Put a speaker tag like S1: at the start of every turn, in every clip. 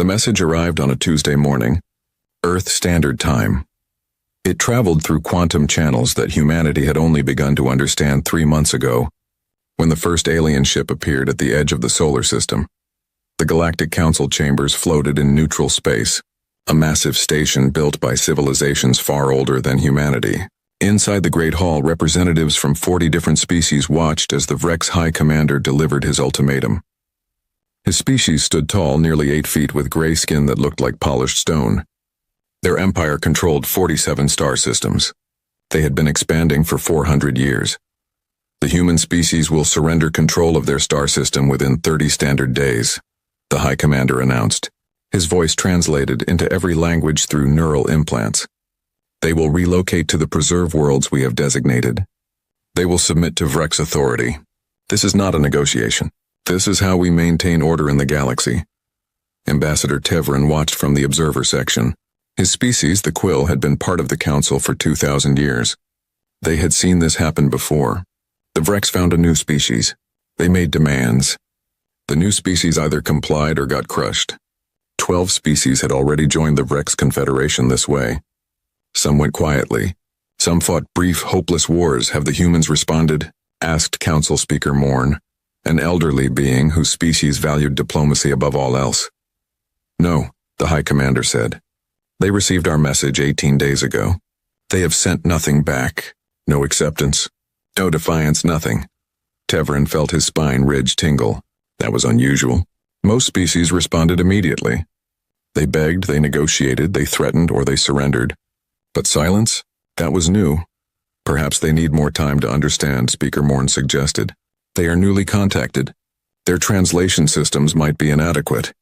S1: The message arrived on a Tuesday morning, Earth Standard Time. It traveled through quantum channels that humanity had only begun to understand 3 months ago, when the first alien ship appeared at the edge of the solar system. The Galactic Council chambers floated in neutral space, a massive station built by civilizations far older than humanity. Inside the Great Hall, representatives from 40 different species watched as the Vrex High Commander delivered his ultimatum. His species stood tall, nearly 8 feet, with gray skin that looked like polished stone. Their empire controlled 47 star systems. They had been expanding for 400 years. The human species will surrender control of their star system within 30 standard days, the High Commander announced, his voice translated into every language through neural implants. They will relocate to the preserve worlds we have designated. They will submit to Vrex authority. This is not a negotiation. This is how we maintain order in the galaxy. Ambassador Tevrin watched from the observer section. His species, the Quill, had been part of the Council for 2,000 years. They had seen this happen before. The Vrex found a new species. They made demands. The new species either complied or got crushed. 12 species had already joined the Vrex Confederation this way. Some went quietly. Some fought brief, hopeless wars. Have the humans responded? Asked Council Speaker Morn, an elderly being whose species valued diplomacy above all else. No, the High Commander said. They received our message 18 days ago. They have sent nothing back. No acceptance. No defiance, nothing. Tevrin felt his spine ridge tingle. That was unusual. Most species responded immediately. They begged, they negotiated, they threatened, or they surrendered. But silence? That was new. Perhaps they need more time to understand, Speaker Morn suggested. They are newly contacted. Their translation systems might be inadequate.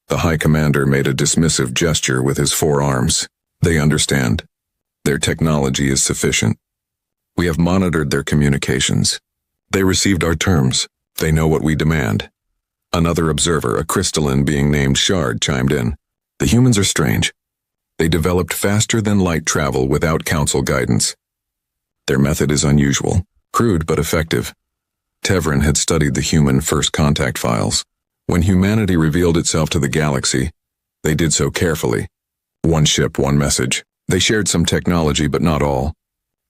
S1: The High Commander made a dismissive gesture with his forearms. They understand. Their technology is sufficient. We have monitored their communications. They received our terms. They know what we demand. Another observer, a crystalline being named Shard, chimed in. The humans are strange. They developed faster than light travel without Council guidance. Their method is unusual, crude but effective. Tevrin had studied the human first contact files. When humanity revealed itself to the galaxy, they did so carefully. One ship, one message. They shared some technology, but not all.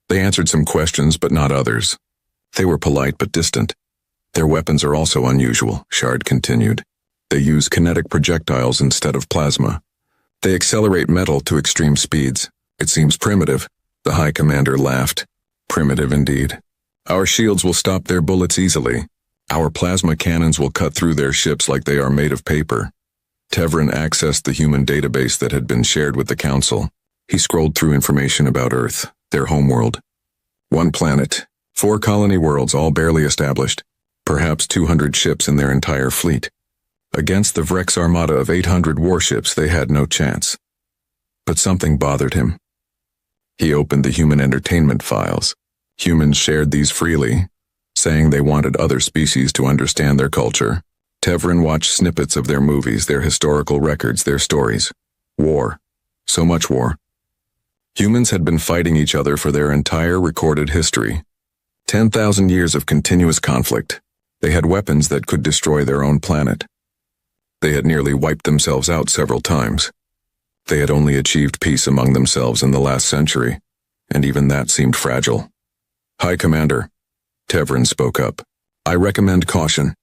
S1: They answered some questions, but not others. They were polite but distant. Their weapons are also unusual, Shard continued. They use kinetic projectiles instead of plasma. They accelerate metal to extreme speeds. It seems primitive. The High Commander laughed. Primitive indeed. Our shields will stop their bullets easily. Our plasma cannons will cut through their ships like they are made of paper. Tevrin accessed the human database that had been shared with the Council. He scrolled through information about Earth, their homeworld. 1 planet, 4 colony worlds, all barely established. Perhaps 200 ships in their entire fleet. Against the Vrex armada of 800 warships, they had no chance. But something bothered him. He opened the human entertainment files. Humans shared these freely, saying they wanted other species to understand their culture. Tevrin watched snippets of their movies, their historical records, their stories. War. So much war. Humans had been fighting each other for their entire recorded history. 10,000 years of continuous conflict. They had weapons that could destroy their own planet. They had nearly wiped themselves out several times. They had only achieved peace among themselves in the last century, and even that seemed fragile. High Commander, Tevrin spoke up. I recommend caution.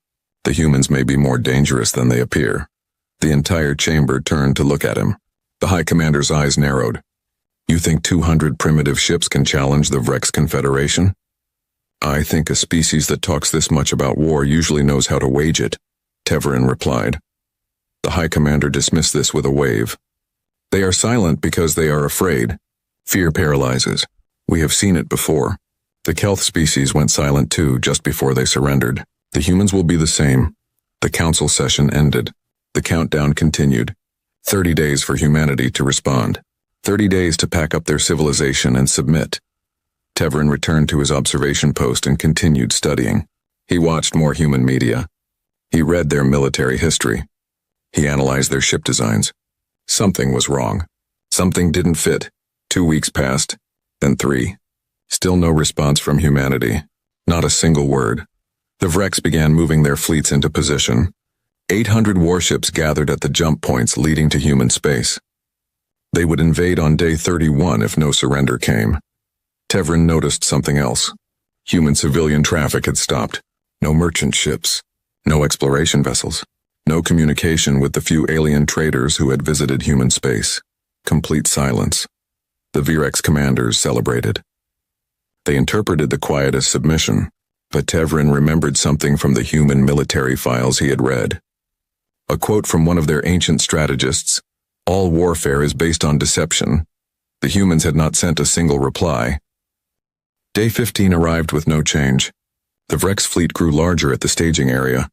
S1: The humans may be more dangerous than they appear. The entire chamber turned to look at him. The High Commander's eyes narrowed. You think 200 primitive ships can challenge the Vrex Confederation? I think a species that talks this much about war usually knows how to wage it, Tevrin replied. The High Commander dismissed this with a wave. They are silent because they are afraid. Fear paralyzes. We have seen it before. The Kelth species went silent too just before they surrendered. The humans will be the same. The Council session ended. The countdown continued. 30 days for humanity to respond. 30 days to pack up their civilization and submit. Tevrin returned to his observation post and continued studying. He watched more human media. He read their military history. He analyzed their ship designs. Something was wrong. Something didn't fit. 2 weeks passed, then 3. Still no response from humanity. Not a single word. The Vrex began moving their fleets into position. 800 warships gathered at the jump points leading to human space. They would invade on day 31 if no surrender came. Tevrin noticed something else. Human civilian traffic had stopped. No merchant ships. No exploration vessels. No communication with the few alien traders who had visited human space. Complete silence. The Virex commanders celebrated. They interpreted the quiet as submission, but Tevrin remembered something from the human military files he had read. A quote from one of their ancient strategists: "All warfare is based on deception." The humans had not sent a single reply. Day 15 arrived with no change. The Vrex fleet grew larger at the staging area,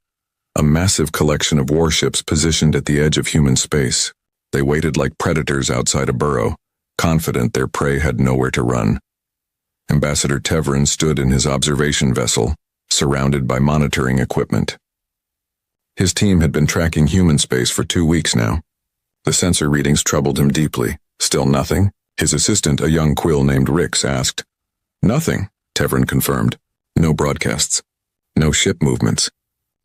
S1: a massive collection of warships positioned at the edge of human space. They waited like predators outside a burrow, confident their prey had nowhere to run. Ambassador Tevrin stood in his observation vessel, surrounded by monitoring equipment. His team had been tracking human space for 2 weeks now. The sensor readings troubled him deeply. Still nothing? His assistant, a young quill named Rix, asked. "Nothing," Tevrin confirmed. "No broadcasts. No ship movements.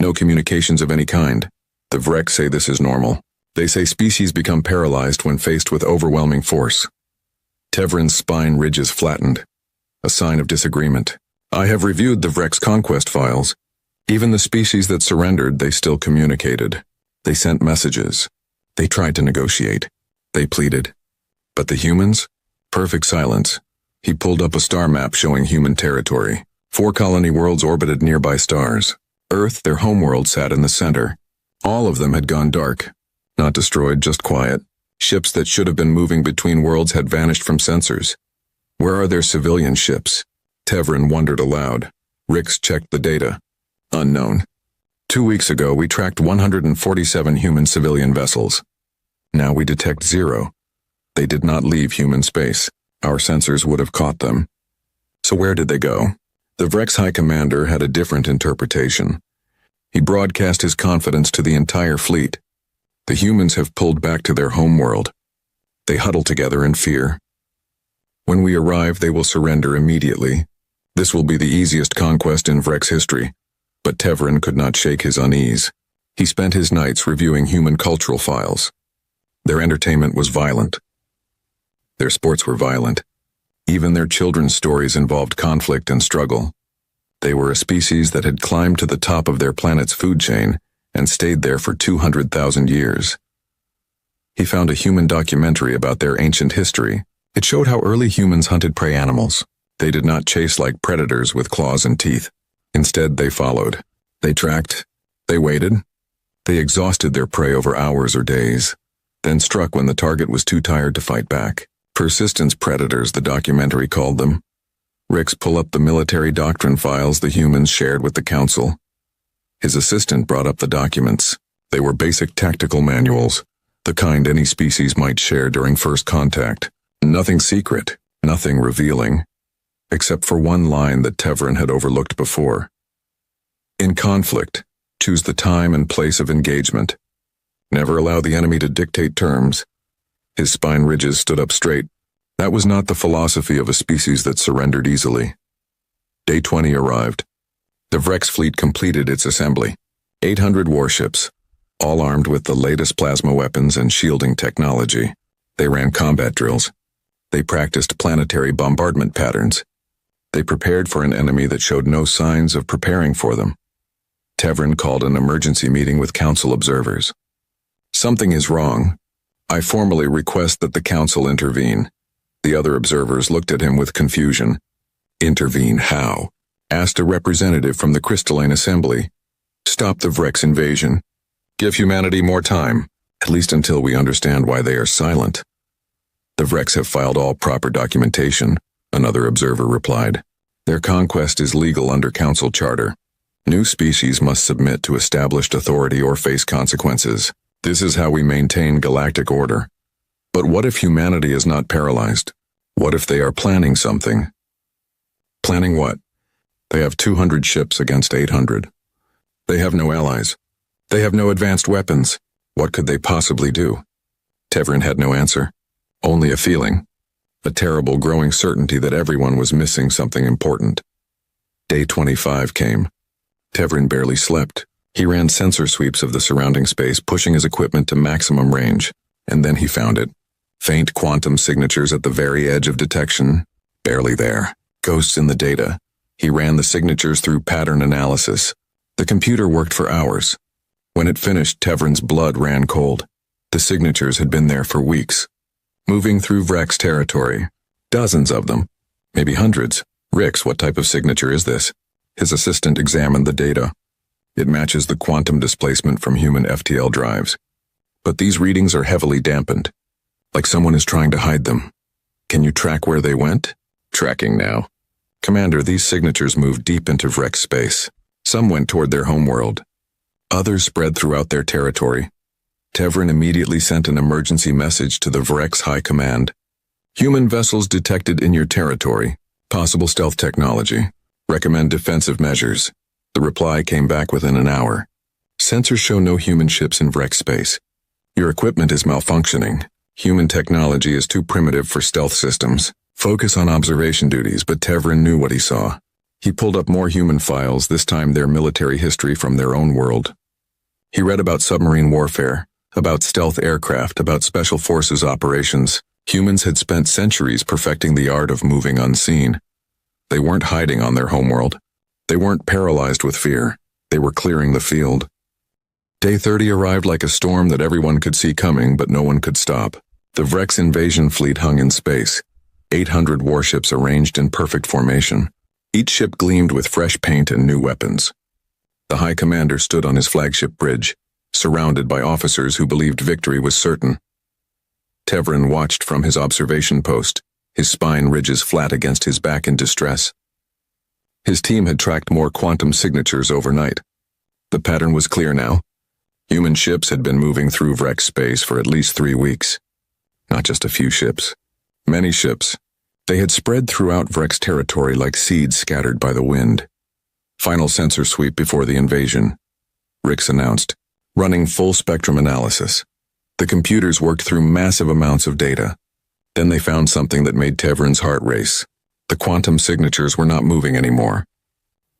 S1: No communications of any kind. The Vrex say this is normal. They say species become paralyzed when faced with overwhelming force." Tevrin's spine ridges flattened, a sign of disagreement. "I have reviewed the Vrex conquest files. Even the species that surrendered, they still communicated. They sent messages. They tried to negotiate. They pleaded. But the humans? Perfect silence." He pulled up a star map showing human territory. 4 colony worlds orbited nearby stars. Earth, their homeworld, sat in the center. All of them had gone dark. Not destroyed, just quiet. Ships that should have been moving between worlds had vanished from sensors. Where are their civilian ships? Tevrin wondered aloud. Rix checked the data. Unknown. 2 weeks ago, we tracked 147 human civilian vessels. Now we detect 0. They did not leave human space. Our sensors would have caught them. So where did they go? The Vrex High Commander had a different interpretation. He broadcast his confidence to the entire fleet. The humans have pulled back to their homeworld. They huddle together in fear. When we arrive, they will surrender immediately. This will be the easiest conquest in Vrex history. But Tevrin could not shake his unease. He spent his nights reviewing human cultural files. Their entertainment was violent. Their sports were violent. Even their children's stories involved conflict and struggle. They were a species that had climbed to the top of their planet's food chain and stayed there for 200,000 years. He found a human documentary about their ancient history. It showed how early humans hunted prey animals. They did not chase like predators with claws and teeth. Instead, they followed. They tracked. They waited. They exhausted their prey over hours or days, then struck when the target was too tired to fight back. Persistence predators, the documentary called them. Rix pulled up the military doctrine files the humans shared with the Council. His assistant brought up the documents. They were basic tactical manuals, the kind any species might share during first contact. Nothing secret, nothing revealing, except for one line that Tevrin had overlooked before. In conflict, choose the time and place of engagement. Never allow the enemy to dictate terms. His spine ridges stood up straight. That was not the philosophy of a species that surrendered easily. Day 20 arrived. The Vrex fleet completed its assembly. 800 warships, all armed with the latest plasma weapons and shielding technology. They ran combat drills. They practiced planetary bombardment patterns. They prepared for an enemy that showed no signs of preparing for them. Tevrin called an emergency meeting with Council observers. "Something is wrong. I formally request that the Council intervene." The other observers looked at him with confusion. "Intervene how?" asked a representative from the Crystalline Assembly. "Stop the Vrex invasion. Give humanity more time, at least until we understand why they are silent." "The Vrex have filed all proper documentation," another observer replied. "Their conquest is legal under Council Charter. New species must submit to established authority or face consequences. This is how we maintain galactic order. But what if humanity is not paralyzed? What if they are planning something?" "Planning what?" "They have 200 ships against 800. They have no allies. They have no advanced weapons. What could they possibly do?" Tevrin had no answer. Only a feeling. A terrible growing certainty that everyone was missing something important. Day 25 came. Tevrin barely slept. He ran sensor sweeps of the surrounding space, pushing his equipment to maximum range, and then he found it. Faint quantum signatures at the very edge of detection. Barely there. Ghosts in the data. He ran the signatures through pattern analysis. The computer worked for hours. When it finished, Tevrin's blood ran cold. The signatures had been there for weeks. Moving through Vrex territory. Dozens of them. Maybe hundreds. Rix, what type of signature is this? His assistant examined the data. It matches the quantum displacement from human FTL drives. But these readings are heavily dampened. Like someone is trying to hide them. Can you track where they went? Tracking now. Commander, these signatures moved deep into Vrex space. Some went toward their homeworld. Others spread throughout their territory. Tevrin immediately sent an emergency message to the Vrex High Command. Human vessels detected in your territory. Possible stealth technology. Recommend defensive measures. The reply came back within an hour. Sensors show no human ships in Vrex space. Your equipment is malfunctioning. Human technology is too primitive for stealth systems. Focus on observation duties, but Tevrin knew what he saw. He pulled up more human files, this time their military history from their own world. He read about submarine warfare, about stealth aircraft, about special forces operations. Humans had spent centuries perfecting the art of moving unseen. They weren't hiding on their homeworld. They weren't paralyzed with fear. They were clearing the field. Day 30 arrived like a storm that everyone could see coming, but no one could stop. The Vrex invasion fleet hung in space. 800 warships arranged in perfect formation. Each ship gleamed with fresh paint and new weapons. The High Commander stood on his flagship bridge, surrounded by officers who believed victory was certain. Tevrin watched from his observation post, his spine ridges flat against his back in distress. His team had tracked more quantum signatures overnight. The pattern was clear now. Human ships had been moving through Vrex space for at least 3 weeks. Not just a few ships. Many ships. They had spread throughout Vrex territory like seeds scattered by the wind. Final sensor sweep before the invasion. Rix announced, running full spectrum analysis. The computers worked through massive amounts of data. Then they found something that made Tevrin's heart race. The quantum signatures were not moving anymore.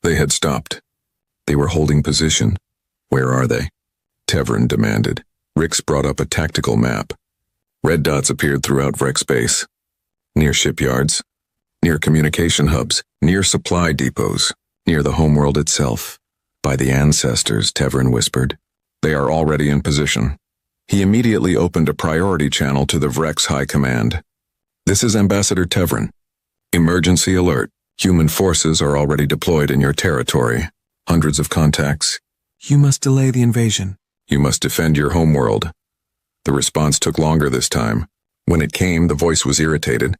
S1: They had stopped. They were holding position. Where are they? Tevrin demanded. Rix brought up a tactical map. Red dots appeared throughout Vrex space. Near shipyards, near communication hubs, near supply depots, near the homeworld itself. By the ancestors, Tevrin whispered. They are already in position. He immediately opened a priority channel to the Vrex High Command. This is Ambassador Tevrin. Emergency alert. Human forces are already deployed in your territory. Hundreds of contacts.
S2: You must delay the invasion.
S1: You must defend your homeworld. The response took longer this time. When it came, the voice was irritated.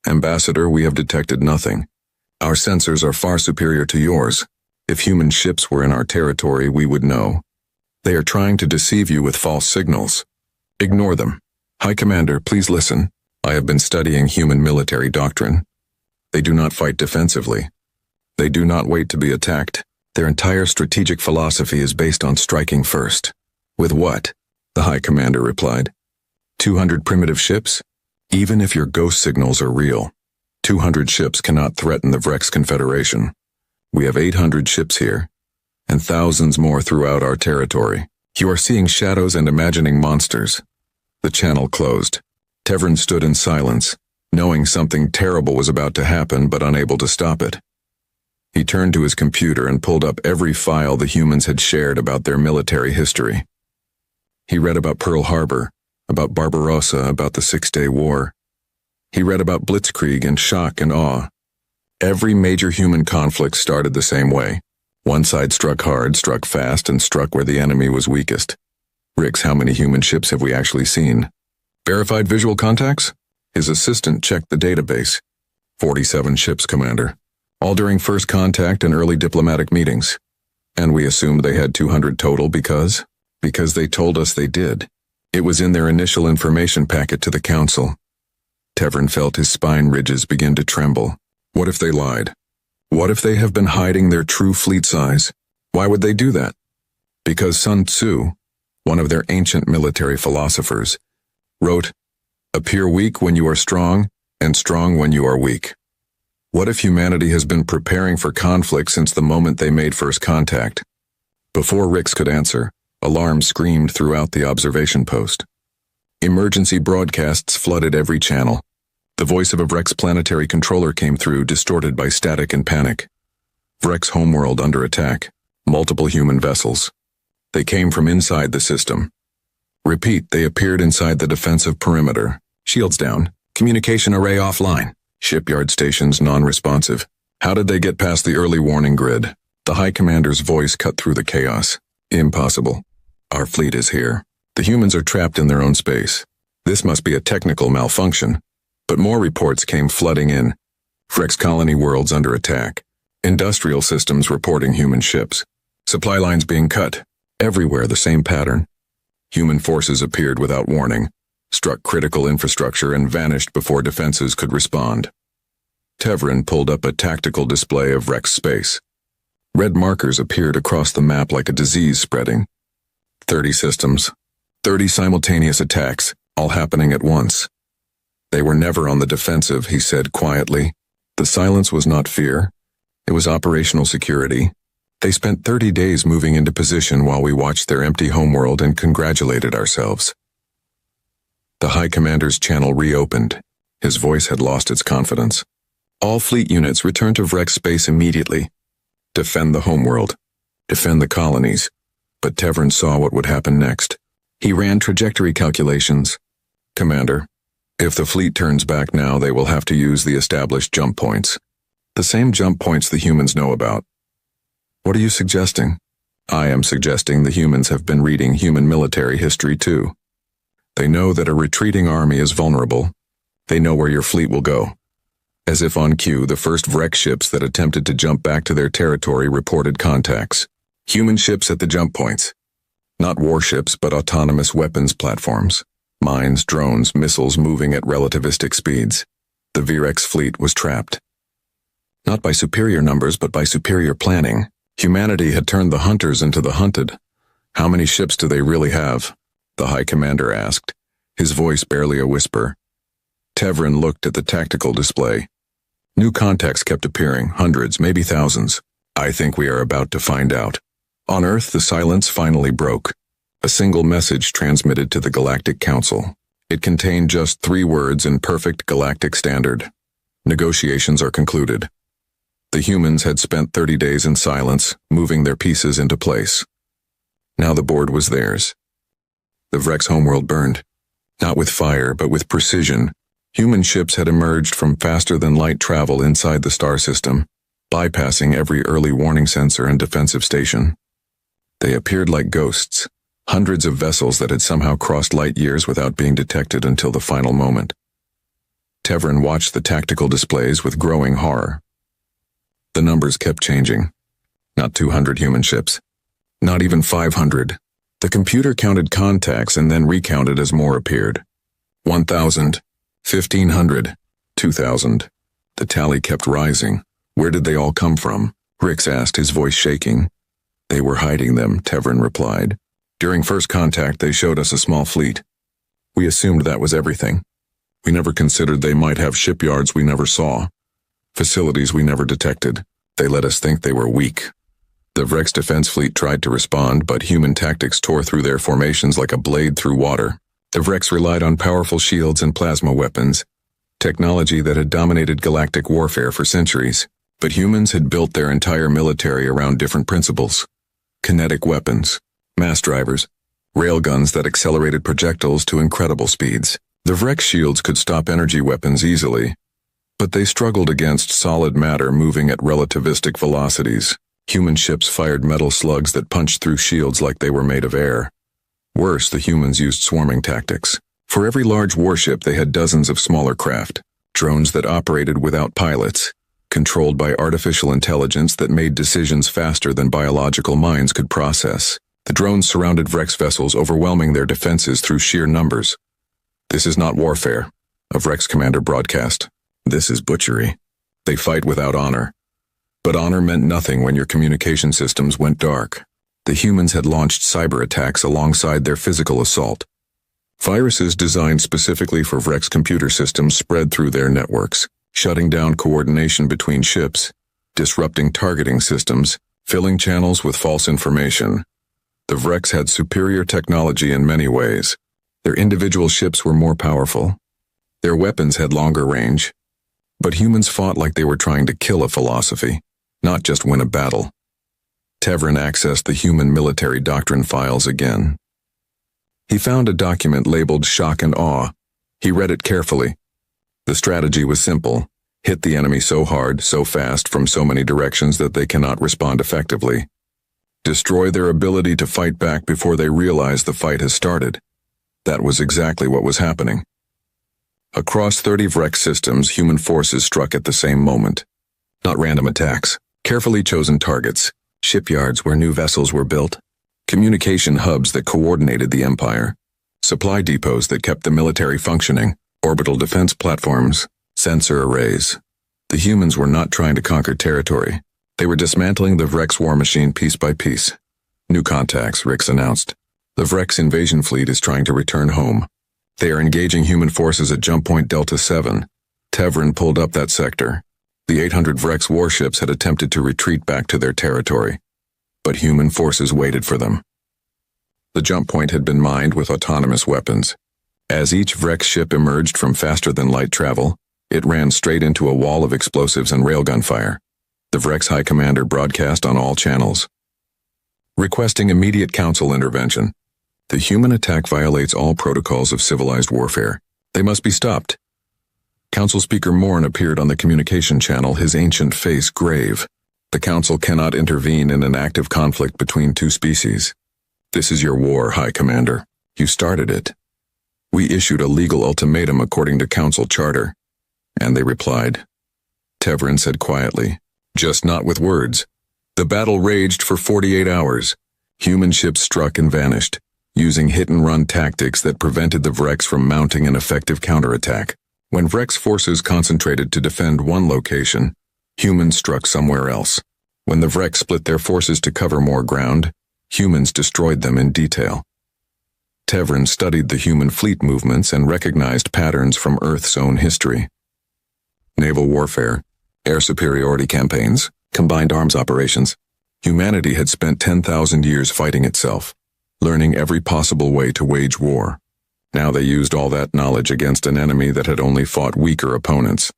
S1: Ambassador, we have detected nothing. Our sensors are far superior to yours. If human ships were in our territory, we would know. They are trying to deceive you with false signals. Ignore them. High Commander, please listen. I have been studying human military doctrine. They do not fight defensively. They do not wait to be attacked. Their entire strategic philosophy is based on striking first. With what? The High Commander replied. 200 primitive ships? Even if your ghost signals are real, 200 ships cannot threaten the Vrex Confederation. We have 800 ships here, and thousands more throughout our territory. You are seeing shadows and imagining monsters. The channel closed. Tevrin stood in silence, knowing something terrible was about to happen but unable to stop it. He turned to his computer and pulled up every file the humans had shared about their military history. He read about Pearl Harbor, about Barbarossa, about the Six-Day War. He read about Blitzkrieg and shock and awe. Every major human conflict started the same way. One side struck hard, struck fast, and struck where the enemy was weakest. Rix, how many human ships have we actually seen? Verified visual contacts? His assistant checked the database. 47 ships, Commander. All during first contact and early diplomatic meetings. And we assumed they had 200 total because they told us they did. It was in their initial information packet to the Council. Tevrin felt his spine ridges begin to tremble. What if they lied? What if they have been hiding their true fleet size? Why would they do that? Because Sun Tzu, one of their ancient military philosophers, wrote, "Appear weak when you are strong, and strong when you are weak." What if humanity has been preparing for conflict since the moment they made first contact? Before Rix could answer, alarms screamed throughout the observation post. Emergency broadcasts flooded every channel. The voice of a Vrex planetary controller came through, distorted by static and panic. Vrex homeworld under attack. Multiple human vessels. They came from inside the system. Repeat, they appeared inside the defensive perimeter. Shields down. Communication array offline. Shipyard stations non-responsive. How did they get past the early warning grid? The High Commander's voice cut through the chaos. Impossible. Our fleet is here. The humans are trapped in their own space. This must be a technical malfunction. But more reports came flooding in. Vrex colony worlds under attack. Industrial systems reporting human ships. Supply lines being cut. Everywhere the same pattern. Human forces appeared without warning, struck critical infrastructure and vanished before defenses could respond. Tevrin pulled up a tactical display of Vrex space. Red markers appeared across the map like a disease spreading. 30 systems. 30 simultaneous attacks, all happening at once. They were never on the defensive, he said quietly. The silence was not fear. It was operational security. They spent 30 days moving into position while we watched their empty homeworld and congratulated ourselves. The High Commander's channel reopened. His voice had lost its confidence. All fleet units return to Vrex space immediately. Defend the homeworld. Defend the colonies. But Tevrin saw what would happen next. He ran trajectory calculations. Commander, if the fleet turns back now, they will have to use the established jump points. The same jump points the humans know about. What are you suggesting? I am suggesting the humans have been reading human military history too. They know that a retreating army is vulnerable. They know where your fleet will go. As if on cue, the first Vrex ships that attempted to jump back to their territory reported contacts. Human ships at the jump points. Not warships, but autonomous weapons platforms. Mines, drones, missiles moving at relativistic speeds. The Vrex fleet was trapped. Not by superior numbers, but by superior planning. Humanity had turned the hunters into the hunted. How many ships do they really have? The High Commander asked, his voice barely a whisper. Tevrin looked at the tactical display. New contacts kept appearing, hundreds, maybe thousands. I think we are about to find out. On Earth, the silence finally broke. A single message transmitted to the Galactic Council. It contained just 3 words in perfect galactic standard. Negotiations are concluded. The humans had spent 30 days in silence, moving their pieces into place. Now the board was theirs. The Vrex homeworld burned. Not with fire, but with precision. Human ships had emerged from faster-than-light travel inside the star system, bypassing every early warning sensor and defensive station. They appeared like ghosts, hundreds of vessels that had somehow crossed light years without being detected until the final moment. Tevrin watched the tactical displays with growing horror. The numbers kept changing. Not 200 human ships. Not even 500. The computer counted contacts and then recounted as more appeared. 1,000. 1,500, 2,000. The tally kept rising. Where did they all come from? Rix asked, his voice shaking. They were hiding them, Tevrin replied. During first contact, they showed us a small fleet. We assumed that was everything. We never considered they might have shipyards we never saw. Facilities we never detected. They let us think they were weak. The Vrex defense fleet tried to respond, but human tactics tore through their formations like a blade through water. The Vrex relied on powerful shields and plasma weapons, technology that had dominated galactic warfare for centuries. But humans had built their entire military around different principles. Kinetic weapons, mass drivers, railguns that accelerated projectiles to incredible speeds. The Vrex shields could stop energy weapons easily, but they struggled against solid matter moving at relativistic velocities. Human ships fired metal slugs that punched through shields like they were made of air. Worse, the humans used swarming tactics. For every large warship, they had dozens of smaller craft, drones that operated without pilots, controlled by artificial intelligence that made decisions faster than biological minds could process. The drones surrounded Vrex vessels, overwhelming their defenses through sheer numbers. This is not warfare, a Vrex commander broadcast. This is butchery. They fight without honor. But honor meant nothing when your communication systems went dark. The humans had launched cyber attacks alongside their physical assault. Viruses designed specifically for Vrex computer systems spread through their networks, shutting down coordination between ships, disrupting targeting systems, filling channels with false information. The Vreks had superior technology in many ways. Their individual ships were more powerful. Their weapons had longer range. But humans fought like they were trying to kill a philosophy, not just win a battle. Tevrin accessed the human military doctrine files again. He found a document labeled Shock and Awe. He read it carefully. The strategy was simple. Hit the enemy so hard, so fast, from so many directions that they cannot respond effectively. Destroy their ability to fight back before they realize the fight has started. That was exactly what was happening. Across 30 Vrek systems, human forces struck at the same moment. Not random attacks, carefully chosen targets, shipyards where new vessels were built, communication hubs that coordinated the Empire, supply depots that kept the military functioning, orbital defense platforms, sensor arrays. The humans were not trying to conquer territory. They were dismantling the Vrek's war machine piece by piece. New contacts, Rix announced. The Vrek's invasion fleet is trying to return home. They are engaging human forces at Jump Point Delta 7. Tevrin pulled up that sector. The 800 Vrek's warships had attempted to retreat back to their territory, but human forces waited for them. The jump point had been mined with autonomous weapons. As each Vrek ship emerged from faster-than-light travel, it ran straight into a wall of explosives and railgun fire. The Vrek's High Commander broadcast on all channels, requesting immediate council intervention. The human attack violates all protocols of civilized warfare. They must be stopped. Council Speaker Morn appeared on the communication channel, his ancient face grave. The Council cannot intervene in an active conflict between two species. This is your war, High Commander. You started it. We issued a legal ultimatum according to Council Charter. And they replied. Tevrin said quietly, just not with words. The battle raged for 48 hours. Human ships struck and vanished, using hit-and-run tactics that prevented the Vreks from mounting an effective counterattack. When Vrek's forces concentrated to defend one location, humans struck somewhere else. When the Vreks split their forces to cover more ground, humans destroyed them in detail. Tevrin studied the human fleet movements and recognized patterns from Earth's own history. Naval warfare, air superiority campaigns, combined arms operations. Humanity had spent 10,000 years fighting itself, learning every possible way to wage war. Now they used all that knowledge against an enemy that had only fought weaker opponents.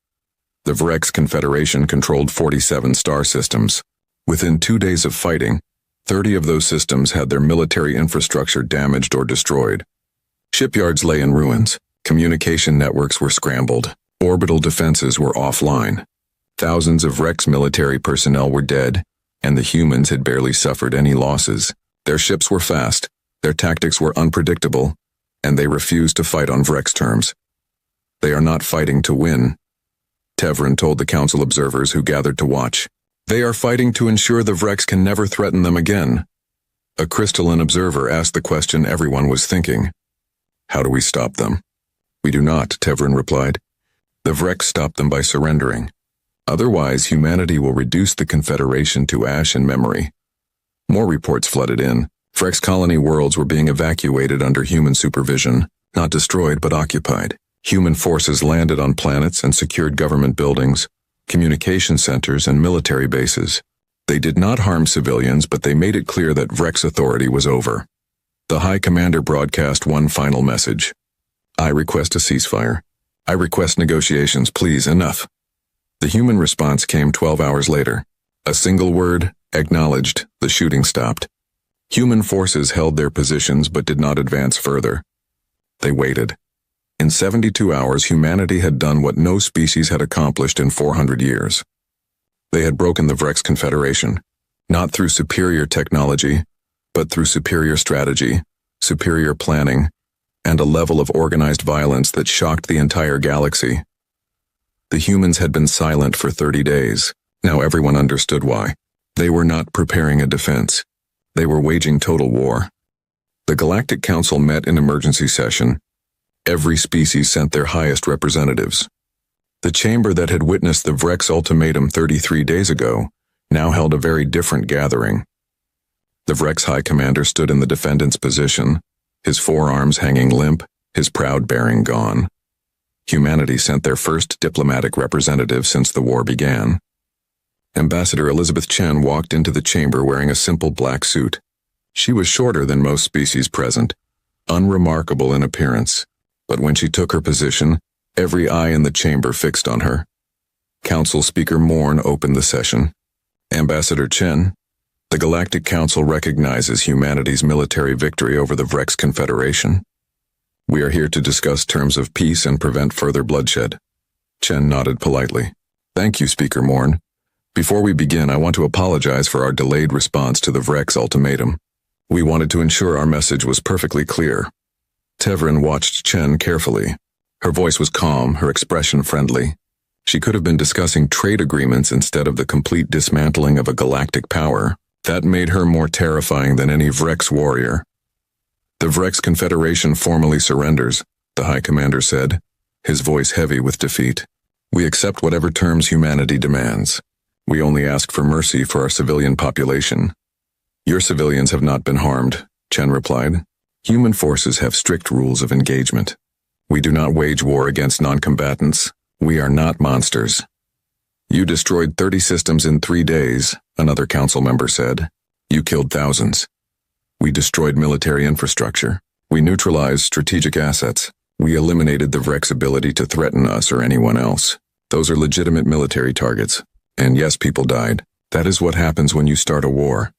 S1: The Vrek's Confederation controlled 47 star systems. Within 2 days of fighting, 30 of those systems had their military infrastructure damaged or destroyed. Shipyards lay in ruins. Communication networks were scrambled. Orbital defenses were offline. Thousands of Vrek's military personnel were dead, and the humans had barely suffered any losses. Their ships were fast, their tactics were unpredictable, and they refused to fight on Vrek's terms. They are not fighting to win, Tevrin told the Council observers who gathered to watch. They are fighting to ensure the Vreks can never threaten them again. A crystalline observer asked the question everyone was thinking. How do we stop them? We do not, Tevrin replied. The Vreks stop them by surrendering. Otherwise, humanity will reduce the Confederation to ash and memory. More reports flooded in. Vrek's colony worlds were being evacuated under human supervision, not destroyed but occupied. Human forces landed on planets and secured government buildings, communication centers, and military bases. They did not harm civilians, but they made it clear that Vrek's authority was over. The High Commander broadcast one final message. I request a ceasefire. I request negotiations, please, enough. The human response came 12 hours later. A single word, acknowledged, the shooting stopped. Human forces held their positions but did not advance further. They waited. In 72 hours, humanity had done what no species had accomplished in 400 years. They had broken the Vrek's Confederation, not through superior technology, but through superior strategy, superior planning, and a level of organized violence that shocked the entire galaxy. The humans had been silent for 30 days. Now everyone understood why. They were not preparing a defense. They were waging total war. The Galactic Council met in emergency session. Every species sent their highest representatives. The chamber that had witnessed the Vrek's ultimatum 33 days ago now held a very different gathering. The Vrek's High Commander stood in the defendant's position, his forearms hanging limp, his proud bearing gone. Humanity sent their first diplomatic representative since the war began. Ambassador Elizabeth Chen walked into the chamber wearing a simple black suit. She was shorter than most species present, unremarkable in appearance, but when she took her position, every eye in the chamber fixed on her. Council Speaker Morn opened the session. Ambassador Chen, the Galactic Council recognizes humanity's military victory over the Vrex Confederation. We are here to discuss terms of peace and prevent further bloodshed. Chen nodded politely. Thank you, Speaker Morn. Before we begin, I want to apologize for our delayed response to the Vrex ultimatum. We wanted to ensure our message was perfectly clear. Tevrin watched Chen carefully. Her voice was calm, her expression friendly. She could have been discussing trade agreements instead of the complete dismantling of a galactic power. That made her more terrifying than any Vrex warrior. The Vrex Confederation formally surrenders, the High Commander said, his voice heavy with defeat. We accept whatever terms humanity demands. We only ask for mercy for our civilian population. Your civilians have not been harmed, Chen replied. Human forces have strict rules of engagement. We do not wage war against non-combatants. We are not monsters. You destroyed 30 systems in 3 days, another council member said. You killed thousands. We destroyed military infrastructure. We neutralized strategic assets. We eliminated the Vrex ability to threaten us or anyone else. Those are legitimate military targets. And yes, people died. That is what happens when you start a war.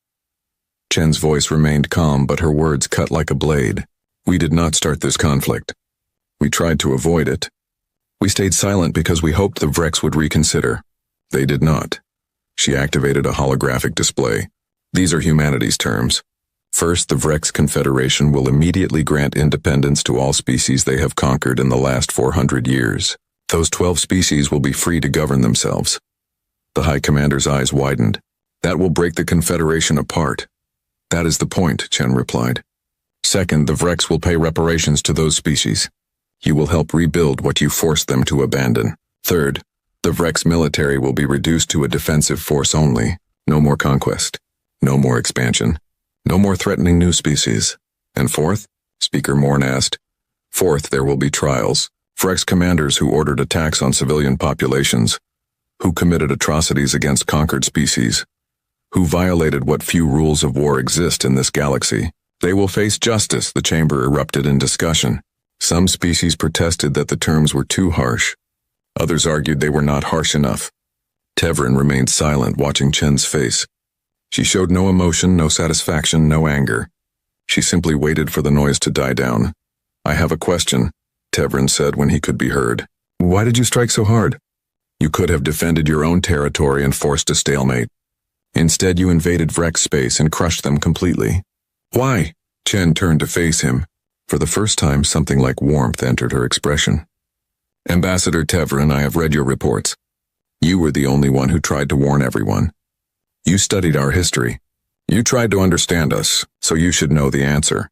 S1: Chen's voice remained calm, but her words cut like a blade. We did not start this conflict. We tried to avoid it. We stayed silent because we hoped the Vrex would reconsider. They did not. She activated a holographic display. These are humanity's terms. First, the Vrex Confederation will immediately grant independence to all species they have conquered in the last 400 years. Those 12 species will be free to govern themselves. The High Commander's eyes widened. That will break the Confederation apart. That is the point, Chen replied. Second, the Vrex will pay reparations to those species. You will help rebuild what you forced them to abandon. Third, the Vrex military will be reduced to a defensive force only. No more conquest. No more expansion. No more threatening new species. And fourth, Speaker Morn asked, fourth, there will be trials. Vrex commanders who ordered attacks on civilian populations, who committed atrocities against conquered species, who violated what few rules of war exist in this galaxy. They will face justice, the chamber erupted in discussion. Some species protested that the terms were too harsh. Others argued they were not harsh enough. Tevrin remained silent, watching Chen's face. She showed no emotion, no satisfaction, no anger. She simply waited for the noise to die down. I have a question, Tevrin said when he could be heard. Why did you strike so hard? You could have defended your own territory and forced a stalemate. Instead, you invaded Vrex space and crushed them completely. Why? Chen turned to face him. For the first time, something like warmth entered her expression. Ambassador Tevrin, I have read your reports. You were the only one who tried to warn everyone. You studied our history. You tried to understand us, so you should know the answer.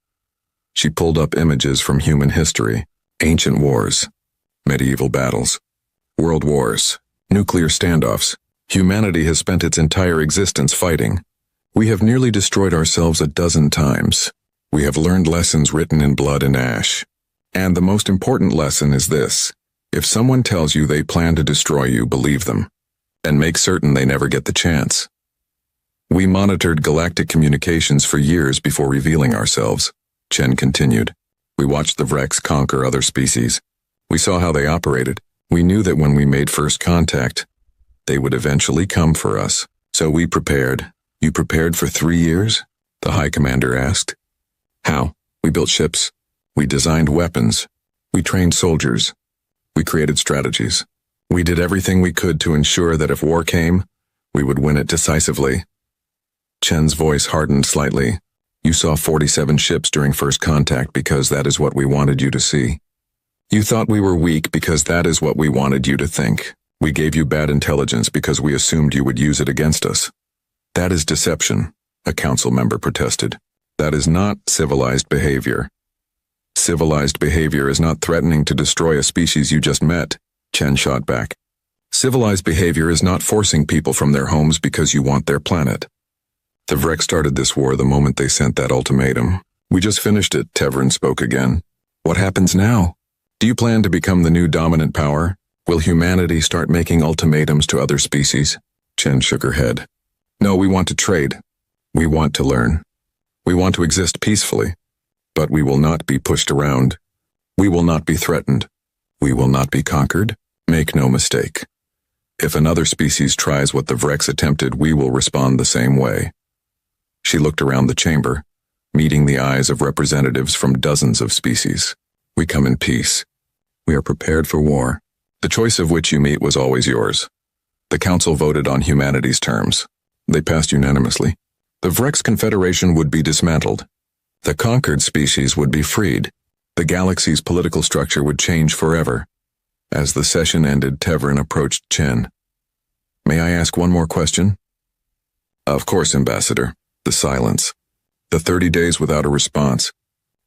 S1: She pulled up images from human history, ancient wars, medieval battles, world wars, nuclear standoffs. Humanity has spent its entire existence fighting. We have nearly destroyed ourselves a dozen times. We have learned lessons written in blood and ash. And the most important lesson is this. If someone tells you they plan to destroy you, believe them. And make certain they never get the chance. We monitored galactic communications for years before revealing ourselves, Chen continued. We watched the Vrex conquer other species. We saw how they operated. We knew that when we made first contact, they would eventually come for us. So we prepared. You prepared for 3 years? The High Commander asked. How? We built ships. We designed weapons. We trained soldiers. We created strategies. We did everything we could to ensure that if war came, we would win it decisively. Chen's voice hardened slightly. You saw 47 ships during first contact because that is what we wanted you to see. You thought we were weak because that is what we wanted you to think. We gave you bad intelligence because we assumed you would use it against us. That is deception, a council member protested. That is not civilized behavior. Civilized behavior is not threatening to destroy a species you just met, Chen shot back. Civilized behavior is not forcing people from their homes because you want their planet. The Vrex started this war the moment they sent that ultimatum. We just finished it, Tevrin spoke again. What happens now? Do you plan to become the new dominant power? Will humanity start making ultimatums to other species? Chen shook her head. No, we want to trade. We want to learn. We want to exist peacefully. But we will not be pushed around. We will not be threatened. We will not be conquered. Make no mistake. If another species tries what the Vrex attempted, we will respond the same way. She looked around the chamber, meeting the eyes of representatives from dozens of species. We come in peace. We are prepared for war. The choice of which you meet was always yours. The Council voted on humanity's terms. They passed unanimously. The Vrex Confederation would be dismantled. The conquered species would be freed. The galaxy's political structure would change forever. As the session ended, Tevrin approached Chen. May I ask one more question? Of course, Ambassador. The silence. The 30 days without a response.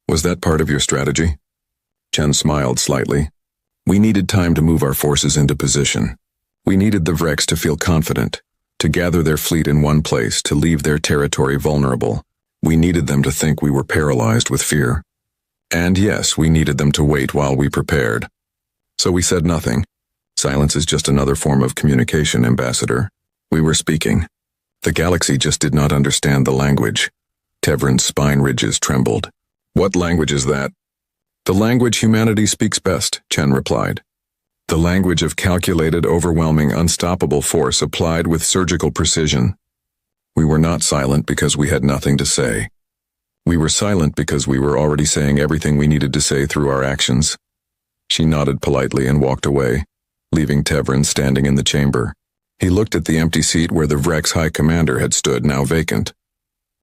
S1: Was that part of your strategy? Chen smiled slightly. We needed time to move our forces into position. We needed the Vrex to feel confident, to gather their fleet in one place, to leave their territory vulnerable. We needed them to think we were paralyzed with fear. And yes, we needed them to wait while we prepared. So we said nothing. Silence is just another form of communication, Ambassador. We were speaking. The galaxy just did not understand the language. Tevrin's spine ridges trembled. What language is that? The language humanity speaks best, Chen replied. The language of calculated, overwhelming, unstoppable force applied with surgical precision. We were not silent because we had nothing to say. We were silent because we were already saying everything we needed to say through our actions. She nodded politely and walked away, leaving Tevrin standing in the chamber. He looked at the empty seat where the Vrex High Commander had stood, now vacant.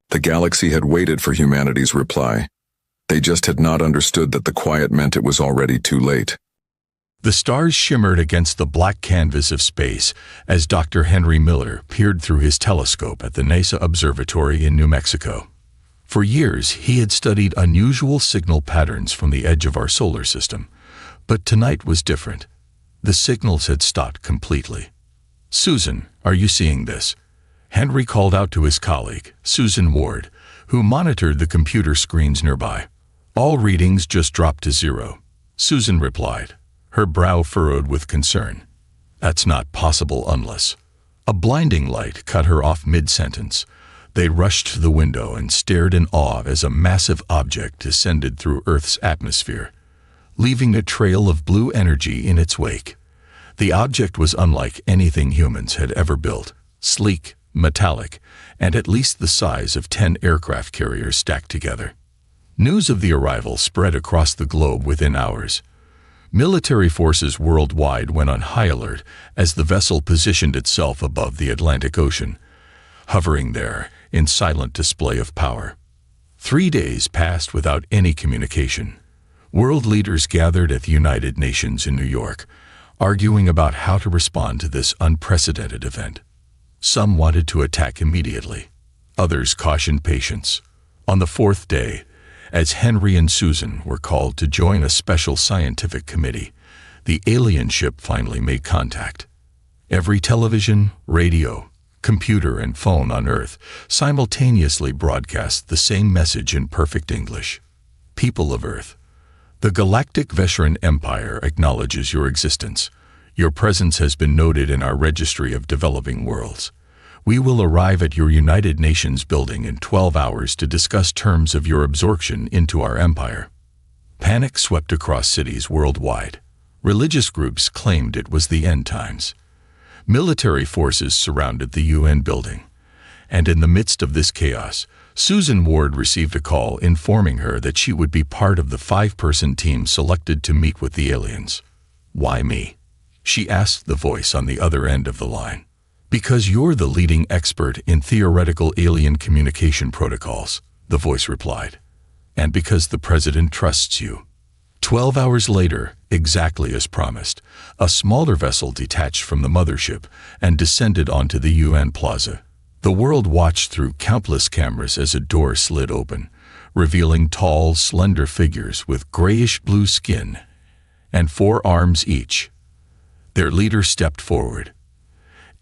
S1: The galaxy had waited for humanity's reply. They just had not understood that the quiet meant it was already too late.
S3: The stars shimmered against the black canvas of space as Dr. Henry Miller peered through his telescope at the NASA Observatory in New Mexico. For years, he had studied unusual signal patterns from the edge of our solar system. But tonight was different. The signals had stopped completely. Susan, are you seeing this? Henry called out to his colleague, Susan Ward, who monitored the computer screens nearby. All readings just dropped to 0. Susan replied, her brow furrowed with concern. That's not possible unless. A blinding light cut her off mid-sentence. They rushed to the window and stared in awe as a massive object descended through Earth's atmosphere, leaving a trail of blue energy in its wake. The object was unlike anything humans had ever built, sleek, metallic, and at least the size of 10 aircraft carriers stacked together. News of the arrival spread across the globe within hours. Military forces worldwide went on high alert as the vessel positioned itself above the Atlantic Ocean, hovering there in silent display of power. 3 days passed without any communication. World leaders gathered at the United Nations in New York, arguing about how to respond to this unprecedented event. Some wanted to attack immediately. Others cautioned patience. On the 4th day, as Henry and Susan were called to join a special scientific committee, the alien ship finally made contact. Every television, radio, computer, and phone on Earth simultaneously broadcast the same message in perfect English. People of Earth, the Galactic Veteran Empire acknowledges your existence. Your presence has been noted in our registry of developing worlds. We will arrive at your United Nations building in 12 hours to discuss terms of your absorption into our empire. Panic swept across cities worldwide. Religious groups claimed it was the end times. Military forces surrounded the UN building. And in the midst of this chaos, Susan Ward received a call informing her that she would be part of the 5-person team selected to meet with the aliens. Why me? She asked the voice on the other end of the line. Because you're the leading expert in theoretical alien communication protocols, the voice replied. And because the president trusts you. 12 hours later, exactly as promised, a smaller vessel detached from the mothership and descended onto the UN plaza. The world watched through countless cameras as a door slid open, revealing tall, slender figures with grayish-blue skin and 4 arms each. Their leader stepped forward.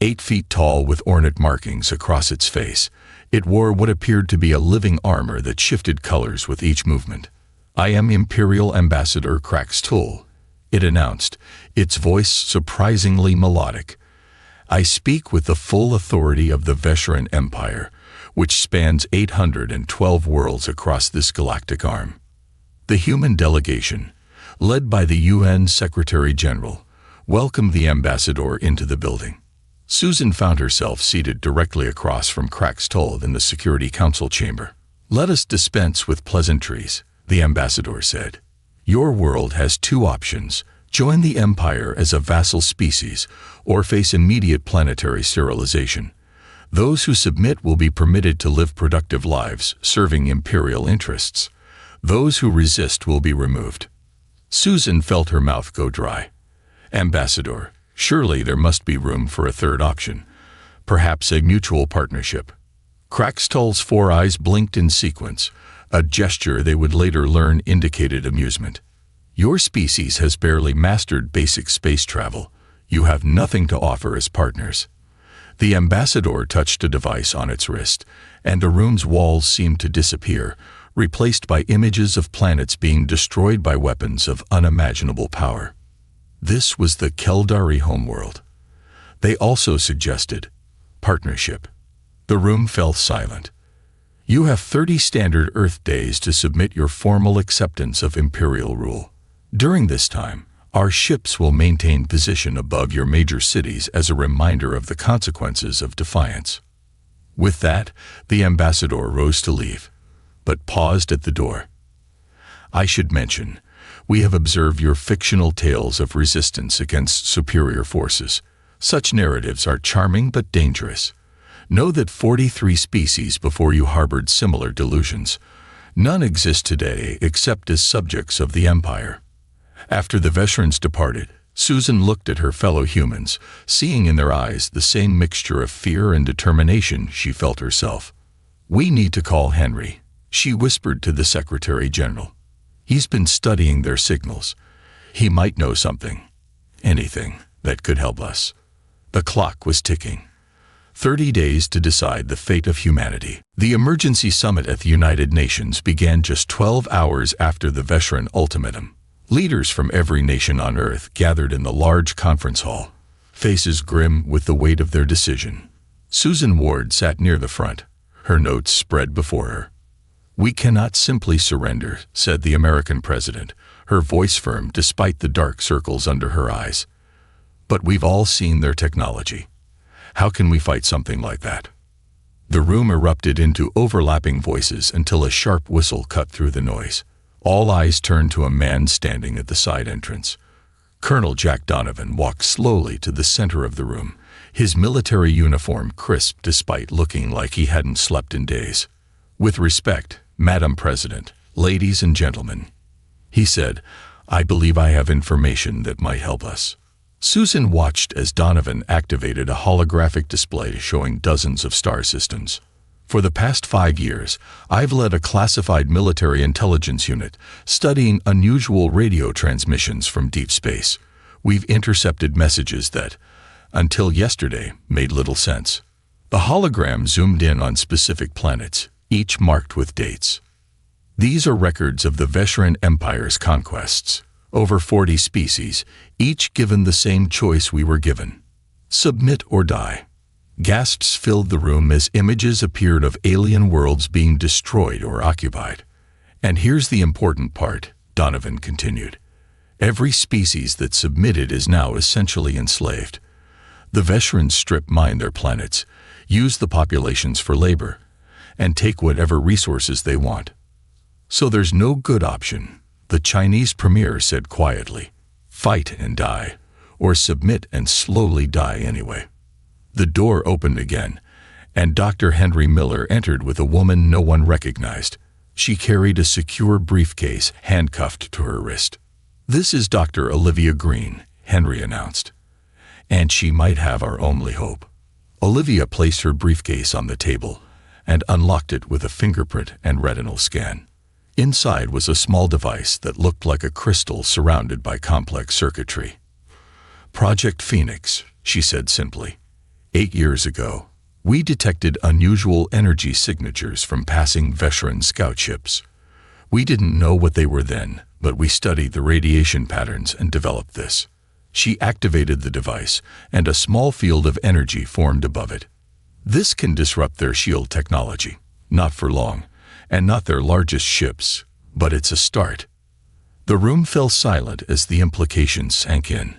S3: 8 feet tall with ornate markings across its face, it wore what appeared to be a living armor that shifted colors with each movement. I am Imperial Ambassador Krax Tull, it announced, its voice surprisingly melodic. I speak with the full authority of the Vesheran Empire, which spans 812 worlds across this galactic arm. The human delegation, led by the UN Secretary-General, welcomed the ambassador into the building. Susan found herself seated directly across from Kraxtold in the Security Council chamber. "Let us dispense with pleasantries," the ambassador said. "Your world has two options: join the Empire as a vassal species, or face immediate planetary sterilization. Those who submit will be permitted to live productive lives, serving imperial interests. Those who resist will be removed." Susan felt her mouth go dry. "Ambassador, surely there must be room for a third option, perhaps a mutual partnership." Kraxtoll's four eyes blinked in sequence, a gesture they would later learn indicated amusement. "Your species has barely mastered basic space travel. You have nothing to offer as partners." The ambassador touched a device on its wrist, and the room's walls seemed to disappear, replaced by images of planets being destroyed by weapons of unimaginable power. This was the Keldari homeworld. They also suggested partnership. The room fell silent. "You have 30 standard Earth days to submit your formal acceptance of imperial rule. During this time, our ships will maintain position above your major cities as a reminder of the consequences of defiance." With that, the ambassador rose to leave, but paused at the door. "I should mention, we have observed your fictional tales of resistance against superior forces. Such narratives are charming but dangerous. Know that 43 species before you harbored similar delusions. None exist today except as subjects of the Empire." After the Vesherans departed, Susan looked at her fellow humans, seeing in their eyes the same mixture of fear and determination she felt herself. "We need to call Henry," she whispered to the Secretary-General. "He's been studying their signals. He might know something, anything, that could help us." The clock was ticking. 30 days to decide the fate of humanity. The emergency summit at the United Nations began just 12 hours after the Vesheran ultimatum. Leaders from every nation on Earth gathered in the large conference hall, faces grim with the weight of their decision. Susan Ward sat near the front, her notes spread before her. "We cannot simply surrender," said the American president, her voice firm despite the dark circles under her eyes. "But we've all seen their technology. How can we fight something like that?" The room erupted into overlapping voices until a sharp whistle cut through the noise. All eyes turned to a man standing at the side entrance. Colonel Jack Donovan walked slowly to the center of the room, his military uniform crisp despite looking like he hadn't slept in days. "With respect, Madam President, ladies and gentlemen," he said, "I believe I have information that might help us." Susan watched as Donovan activated a holographic display showing dozens of star systems. "For the past 5 years, I've led a classified military intelligence unit studying unusual radio transmissions from deep space. We've intercepted messages that, until yesterday, made little sense." The hologram zoomed in on specific planets, each marked with dates. "These are records of the Vesheran Empire's conquests. Over 40 species, each given the same choice we were given: submit or die." Gasps filled the room as images appeared of alien worlds being destroyed or occupied. "And here's the important part," Donovan continued. "Every species that submitted is now essentially enslaved. The Vesherans strip mine their planets, use the populations for labor, and take whatever resources they want. So there's no good option," the Chinese premier said quietly. "Fight and die, or submit and slowly die anyway." The door opened again, and Dr. Henry Miller entered with a woman no one recognized. She carried a secure briefcase handcuffed to her wrist. "This is Dr. Olivia Green," Henry announced. "And she might have our only hope." Olivia placed her briefcase on the table and unlocked it with a fingerprint and retinal scan. Inside was a small device that looked like a crystal surrounded by complex circuitry. "Project Phoenix," she said simply. 8 years ago, we detected unusual energy signatures from passing Vesheran scout ships. We didn't know what they were then, but we studied the radiation patterns and developed this. She activated the device, and a small field of energy formed above it. This can disrupt their shield technology. Not for long, and not their largest ships, but it's a start. The room fell silent as the implications sank in.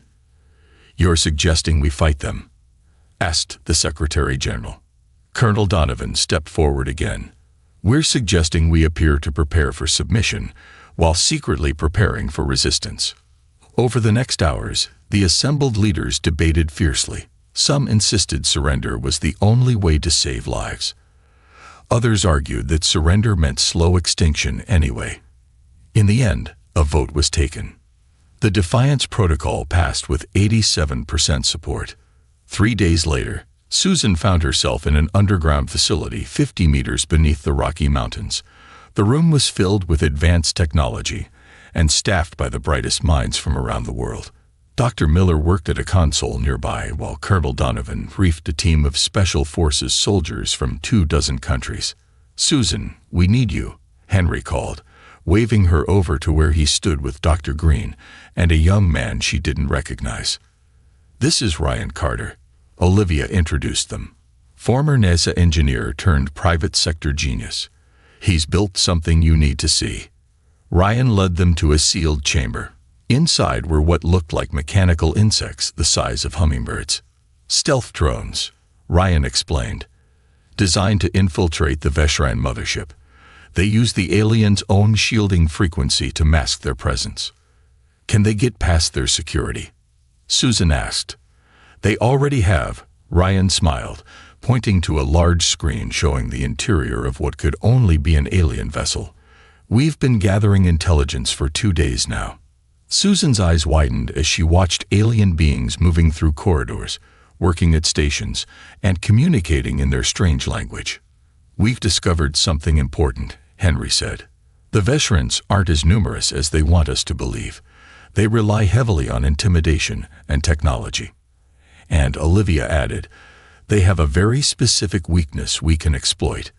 S3: "You're suggesting we fight them?" asked the Secretary General. Colonel Donovan stepped forward again. "We're suggesting we appear to prepare for submission, while secretly preparing for resistance." Over the next hours, the assembled leaders debated fiercely. Some insisted surrender was the only way to save lives. Others argued that surrender meant slow extinction anyway. In the end, a vote was taken. The Defiance Protocol passed with 87% support. 3 days later, Susan found herself in an underground facility 50 meters beneath the Rocky Mountains. The room was filled with advanced technology and staffed by the brightest minds from around the world. Dr. Miller worked at a console nearby while Colonel Donovan briefed a team of Special Forces soldiers from 24 countries. "Susan, we need you," Henry called, waving her over to where he stood with Dr. Green and a young man she didn't recognize. "This is Ryan Carter," Olivia introduced them. "Former NASA engineer turned private sector genius. He's built something you need to see." Ryan led them to a sealed chamber. Inside were what looked like mechanical insects the size of hummingbirds. "Stealth drones," Ryan explained, "designed to infiltrate the Veshran mothership. They use the aliens' own shielding frequency to mask their presence." "Can they get past their security?" Susan asked. "They already have," Ryan smiled, pointing to a large screen showing the interior of what could only be an alien vessel. "We've been gathering intelligence for 2 days now." Susan's eyes widened as she watched alien beings moving through corridors, working at stations, and communicating in their strange language. "We've discovered something important," Henry said. "The Veshrans aren't as numerous as they want us to believe. They rely heavily on intimidation and technology." And Olivia added, "They have a very specific weakness we can exploit.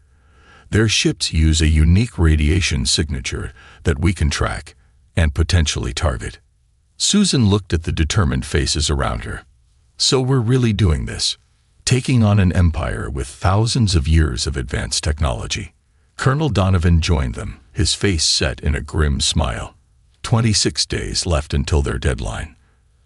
S3: Their ships use a unique radiation signature that we can track and potentially target." Susan looked at the determined faces around her. "So we're really doing this, taking on an empire with thousands of years of advanced technology." Colonel Donovan joined them, his face set in a grim smile. 26 days left until their deadline.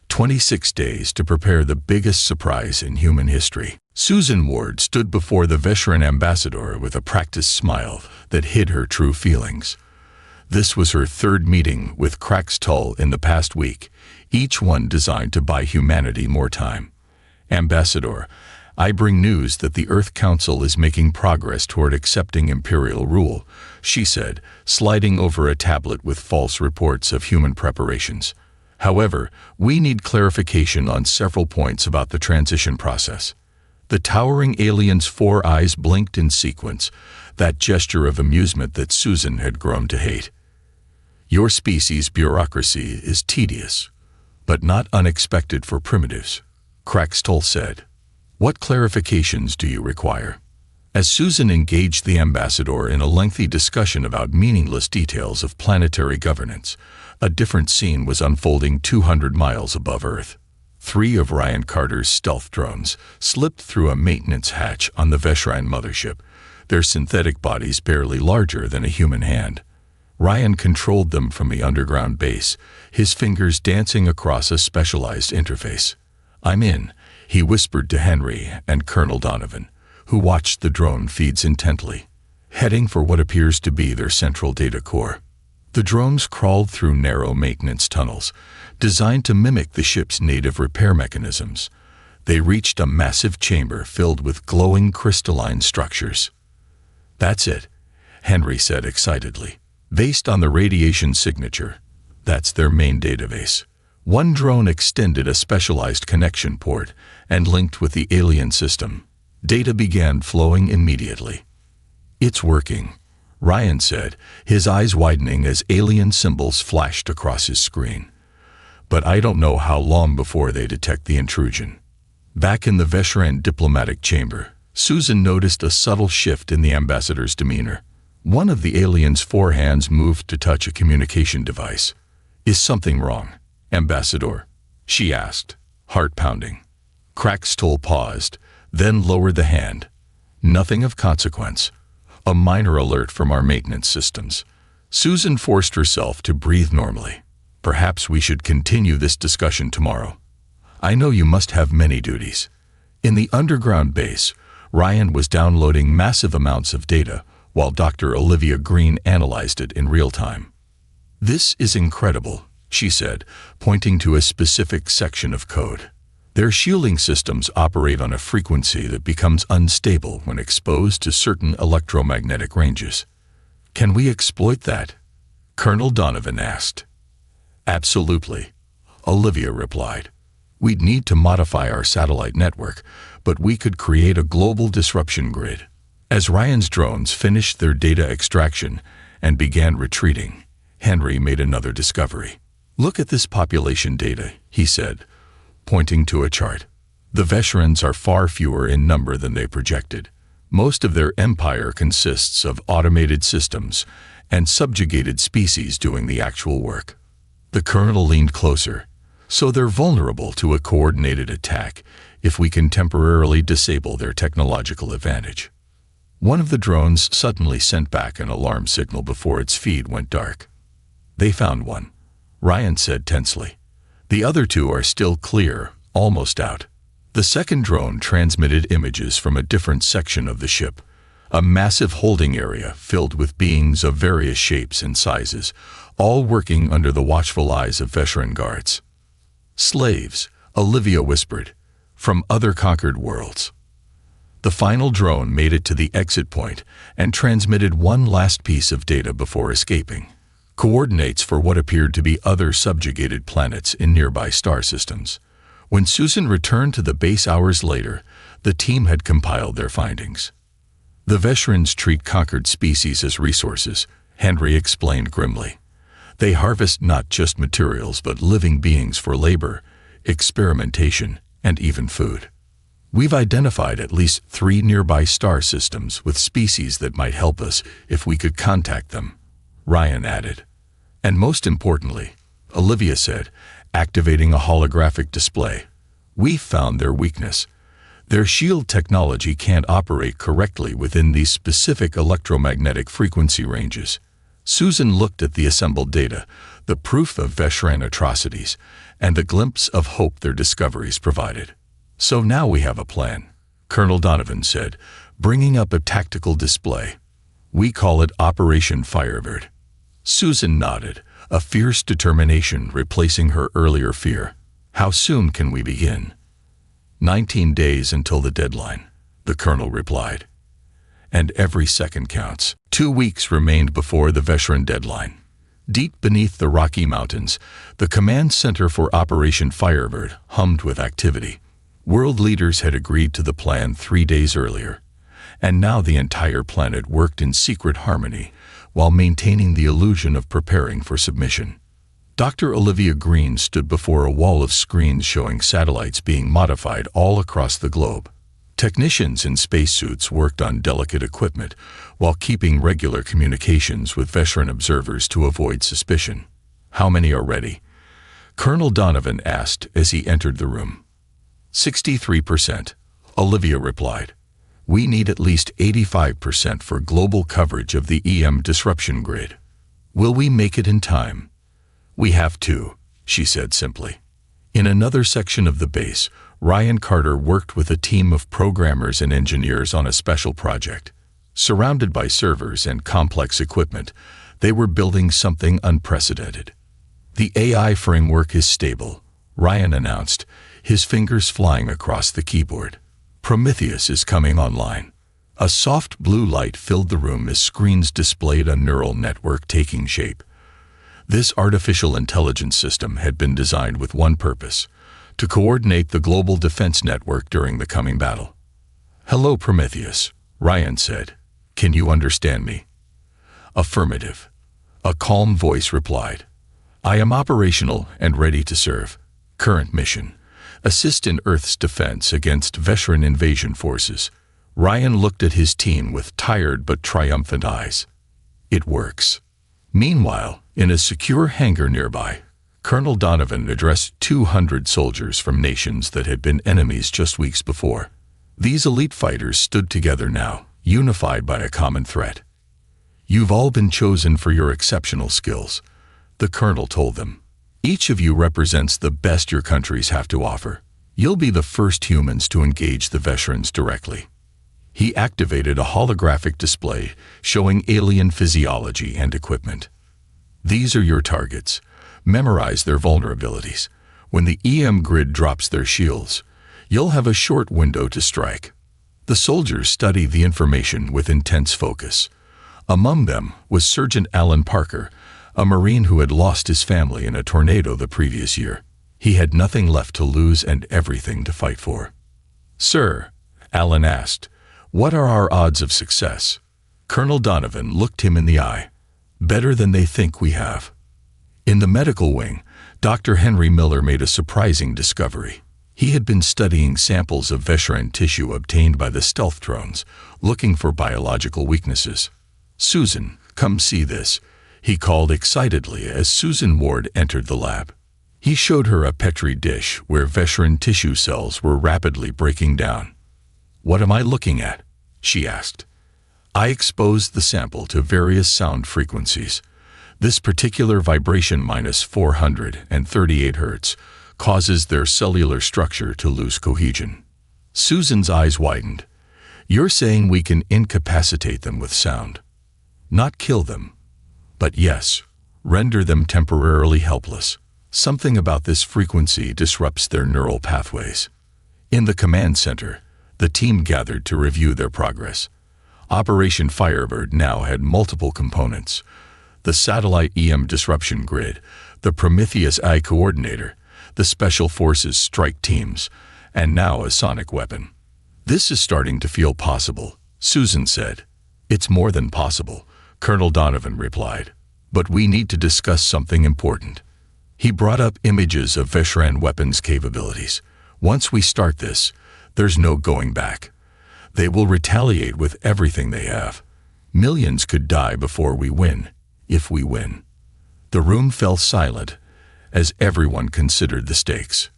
S3: 26 days to prepare the biggest surprise in human history. Susan Ward stood before the Veshran ambassador with a practiced smile that hid her true feelings. This was her 3rd meeting with Kraxtull in the past week, each one designed to buy humanity more time. "Ambassador, I bring news that the Earth Council is making progress toward accepting imperial rule," she said, sliding over a tablet with false reports of human preparations. "However, we need clarification on several points about the transition process." The towering alien's 4 eyes blinked in sequence, that gesture of amusement that Susan had grown to hate. "Your species' bureaucracy is tedious, but not unexpected for primitives," Kraxtull said. "What clarifications do you require?" As Susan engaged the ambassador in a lengthy discussion about meaningless details of planetary governance, a different scene was unfolding 200 miles above Earth. 3 of Ryan Carter's stealth drones slipped through a maintenance hatch on the Veshran mothership, their synthetic bodies barely larger than a human hand. Ryan controlled them from the underground base, his fingers dancing across a specialized interface. "I'm in," he whispered to Henry and Colonel Donovan, who watched the drone feeds intently, heading for what appears to be their central data core. The drones crawled through narrow maintenance tunnels, designed to mimic the ship's native repair mechanisms. They reached a massive chamber filled with glowing crystalline structures. "That's it," Henry said excitedly. "Based on the radiation signature, that's their main database." One drone extended a specialized connection port and linked with the alien system. Data began flowing immediately. "It's working," Ryan said, his eyes widening as alien symbols flashed across his screen. "But I don't know how long before they detect the intrusion." Back in the Veshran diplomatic chamber, Susan noticed a subtle shift in the ambassador's demeanor. One of the alien's 4 hands moved to touch a communication device. "Is something wrong, Ambassador?" she asked, heart pounding. Crackstoll paused, then lowered the hand. Nothing of consequence. A minor alert from our maintenance systems. Susan forced herself to breathe normally. Perhaps we should continue this discussion tomorrow. I know you must have many duties. In the underground base, Ryan was downloading massive amounts of data while Dr. Olivia Green analyzed it in real time. This is incredible, she said, pointing to a specific section of code. Their shielding systems operate on a frequency that becomes unstable when exposed to certain electromagnetic ranges. Can we exploit that? Colonel Donovan asked. Absolutely, Olivia replied. We'd need to modify our satellite network, but we could create a global disruption grid. As Ryan's drones finished their data extraction and began retreating, Henry made another discovery. Look at this population data, he said, pointing to a chart. The Vesherans are far fewer in number than they projected. Most of their empire consists of automated systems and subjugated species doing the actual work. The colonel leaned closer. So they're vulnerable to a coordinated attack if we can temporarily disable their technological advantage. One of the drones suddenly sent back an alarm signal before its feed went dark. They found one, Ryan said tensely. The other two are still clear, almost out. The second drone transmitted images from a different section of the ship, a massive holding area filled with beings of various shapes and sizes, all working under the watchful eyes of Vesheran guards. Slaves, Olivia whispered, from other conquered worlds. The final drone made it to the exit point and transmitted one last piece of data before escaping. Coordinates for what appeared to be other subjugated planets in nearby star systems. When Susan returned to the base hours later, the team had compiled their findings. The Vesherans treat conquered species as resources, Henry explained grimly. They harvest not just materials but living beings for labor, experimentation, and even food. We've identified at least 3 nearby star systems with species that might help us if we could contact them, Ryan added. And most importantly, Olivia said, activating a holographic display, we've found their weakness. Their shield technology can't operate correctly within these specific electromagnetic frequency ranges. Susan looked at the assembled data, the proof of Vesheran atrocities, and the glimpse of hope their discoveries provided. So now we have a plan, Colonel Donovan said, bringing up a tactical display. We call it Operation Firebird. Susan nodded, a fierce determination replacing her earlier fear. How soon can we begin? 19 days until the deadline, the colonel replied. And every second counts. 2 weeks remained before the Vesheran deadline. Deep beneath the Rocky Mountains, the command center for Operation Firebird hummed with activity. World leaders had agreed to the plan 3 days earlier, and now the entire planet worked in secret harmony while maintaining the illusion of preparing for submission. Dr. Olivia Green stood before a wall of screens showing satellites being modified all across the globe. Technicians in spacesuits worked on delicate equipment while keeping regular communications with Vesheran observers to avoid suspicion. How many are ready? Colonel Donovan asked as he entered the room. 63%, Olivia replied. We need at least 85% for global coverage of the EM disruption grid. Will we make it in time? We have to, she said simply. In another section of the base, Ryan Carter worked with a team of programmers and engineers on a special project. Surrounded by servers and complex equipment, they were building something unprecedented. The AI framework is stable, Ryan announced, his fingers flying across the keyboard. Prometheus is coming online. A soft blue light filled the room as screens displayed a neural network taking shape. This artificial intelligence system had been designed with one purpose: to coordinate the global defense network during the coming battle. Hello, Prometheus, Ryan said. Can you understand me? Affirmative. A calm voice replied. I am operational and ready to serve. Current mission: assist in Earth's defense against Vesheran invasion forces. Ryan looked at his team with tired but triumphant eyes. It works. Meanwhile, in a secure hangar nearby, Colonel Donovan addressed 200 soldiers from nations that had been enemies just weeks before. These elite fighters stood together now, unified by a common threat. "You've all been chosen for your exceptional skills," the colonel told them. "Each of you represents the best your countries have to offer. You'll be the first humans to engage the veterans directly." He activated a holographic display showing alien physiology and equipment. "These are your targets. Memorize their vulnerabilities. When the EM grid drops their shields, you'll have a short window to strike." The soldiers studied the information with intense focus. Among them was Sergeant Alan Parker, a Marine who had lost his family in a tornado the previous year. He had nothing left to lose and everything to fight for. "Sir," Alan asked, "what are our odds of success?" Colonel Donovan looked him in the eye. "Better than they think we have." In the medical wing, Dr. Henry Miller made a surprising discovery. He had been studying samples of veteran tissue obtained by the stealth drones, looking for biological weaknesses. "Susan, come see this," he called excitedly as Susan Ward entered the lab. He showed her a Petri dish where veteran tissue cells were rapidly breaking down. "What am I looking at?" she asked. I exposed the sample to various sound frequencies. This particular vibration -438 Hz causes their cellular structure to lose cohesion. Susan's eyes widened. "You're saying we can incapacitate them with sound? Not kill them, but yes, render them temporarily helpless. Something about this frequency disrupts their neural pathways." In the command center, the team gathered to review their progress. Operation Firebird now had multiple components: the satellite EM disruption grid, the Prometheus I coordinator, the Special Forces strike teams, and now a sonic weapon. "This is starting to feel possible," Susan said. "It's more than possible," Colonel Donovan replied. "But we need to discuss something important." He brought up images of veteran weapons capabilities. "Once we start this, there's no going back. They will retaliate with everything they have. Millions could die before we win, if we win." The room fell silent as everyone considered the stakes.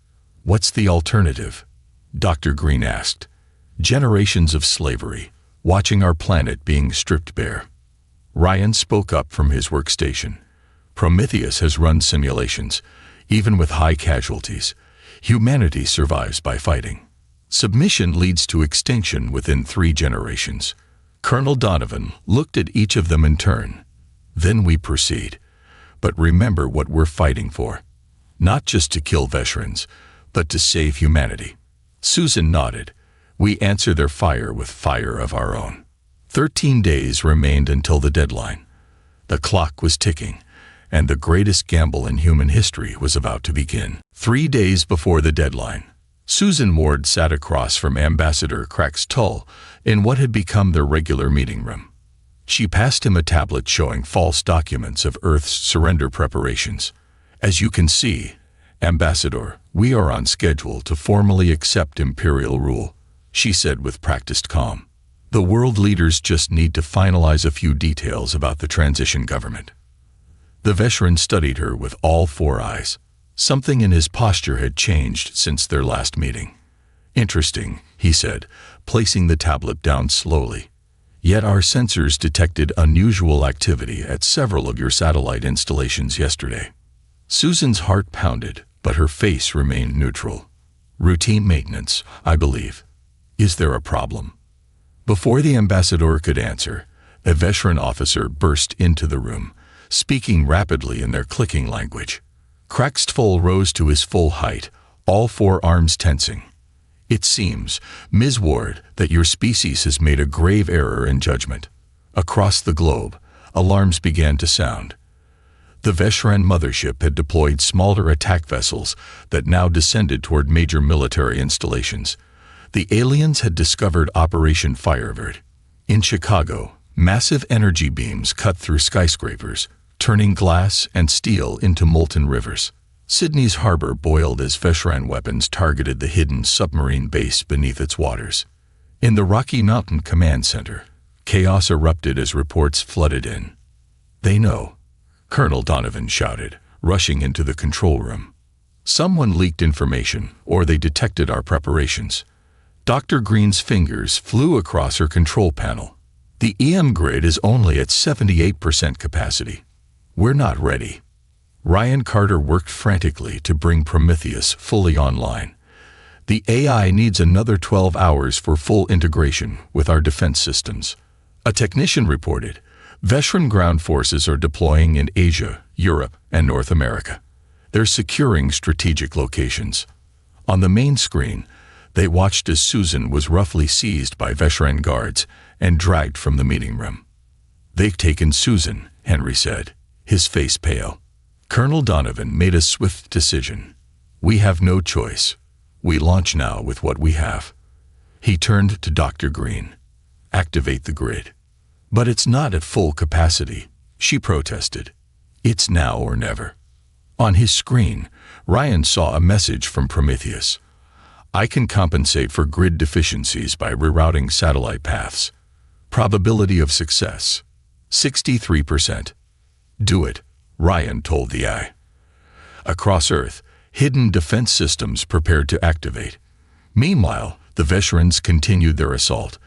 S3: "What's the alternative?" Dr. Green asked. "Generations of slavery, watching our planet being stripped bare." Ryan spoke up from his workstation. "Prometheus has run simulations. Even with high casualties, humanity survives by fighting. Submission leads to extinction within 3 generations." Colonel Donovan looked at each of them in turn. "Then we proceed. But remember what we're fighting for. Not just to kill veterans, but to save humanity." Susan nodded. "We answer their fire with fire of our own." 13 days remained until the deadline. The clock was ticking, and the greatest gamble in human history was about to begin. 3 days before the deadline, Susan Ward sat across from Ambassador Crax Tull in what had become their regular meeting room. She passed him a tablet showing false documents of Earth's surrender preparations. "As you can see, Ambassador, we are on schedule to formally accept imperial rule," she said with practiced calm. "The world leaders just need to finalize a few details about the transition government." The veteran studied her with all 4 eyes. Something in his posture had changed since their last meeting. "Interesting," he said, placing the tablet down slowly. "Yet our sensors detected unusual activity at several of your satellite installations yesterday." Susan's heart pounded, but her face remained neutral. "Routine maintenance, I believe. Is there a problem?" Before the ambassador could answer, a veteran officer burst into the room, speaking rapidly in their clicking language. Craxtful rose to his full height, all 4 arms tensing. "It seems, Ms. Ward, that your species has made a grave error in judgment." Across the globe, alarms began to sound. The Veshran mothership had deployed smaller attack vessels that now descended toward major military installations. The aliens had discovered Operation Firebird. In Chicago, massive energy beams cut through skyscrapers, turning glass and steel into molten rivers. Sydney's harbor boiled as Veshran weapons targeted the hidden submarine base beneath its waters. In the Rocky Mountain Command Center, chaos erupted as reports flooded in. "They know," Colonel Donovan shouted, rushing into the control room. Someone leaked information, or they detected our preparations. Dr. Green's fingers flew across her control panel. The EM grid is only at 78% capacity. We're not ready. Ryan Carter worked frantically to bring Prometheus fully online. The AI needs another 12 hours for full integration with our defense systems. A technician reported, veteran ground forces are deploying in Asia, Europe, and North America. They're securing strategic locations. On the main screen, they watched as Susan was roughly seized by veteran guards and dragged from the meeting room. "They've taken Susan," Henry said, his face pale. Colonel Donovan made a swift decision. "We have no choice. We launch now with what we have." He turned to Dr. Green. "Activate the grid." "But it's not at full capacity," she protested. "It's now or never." On his screen, Ryan saw a message from Prometheus. "I can compensate for grid deficiencies by rerouting satellite paths. Probability of success, 63%. "Do it," Ryan told the AI. Across Earth, hidden defense systems prepared to activate. Meanwhile, the veterans continued their assault,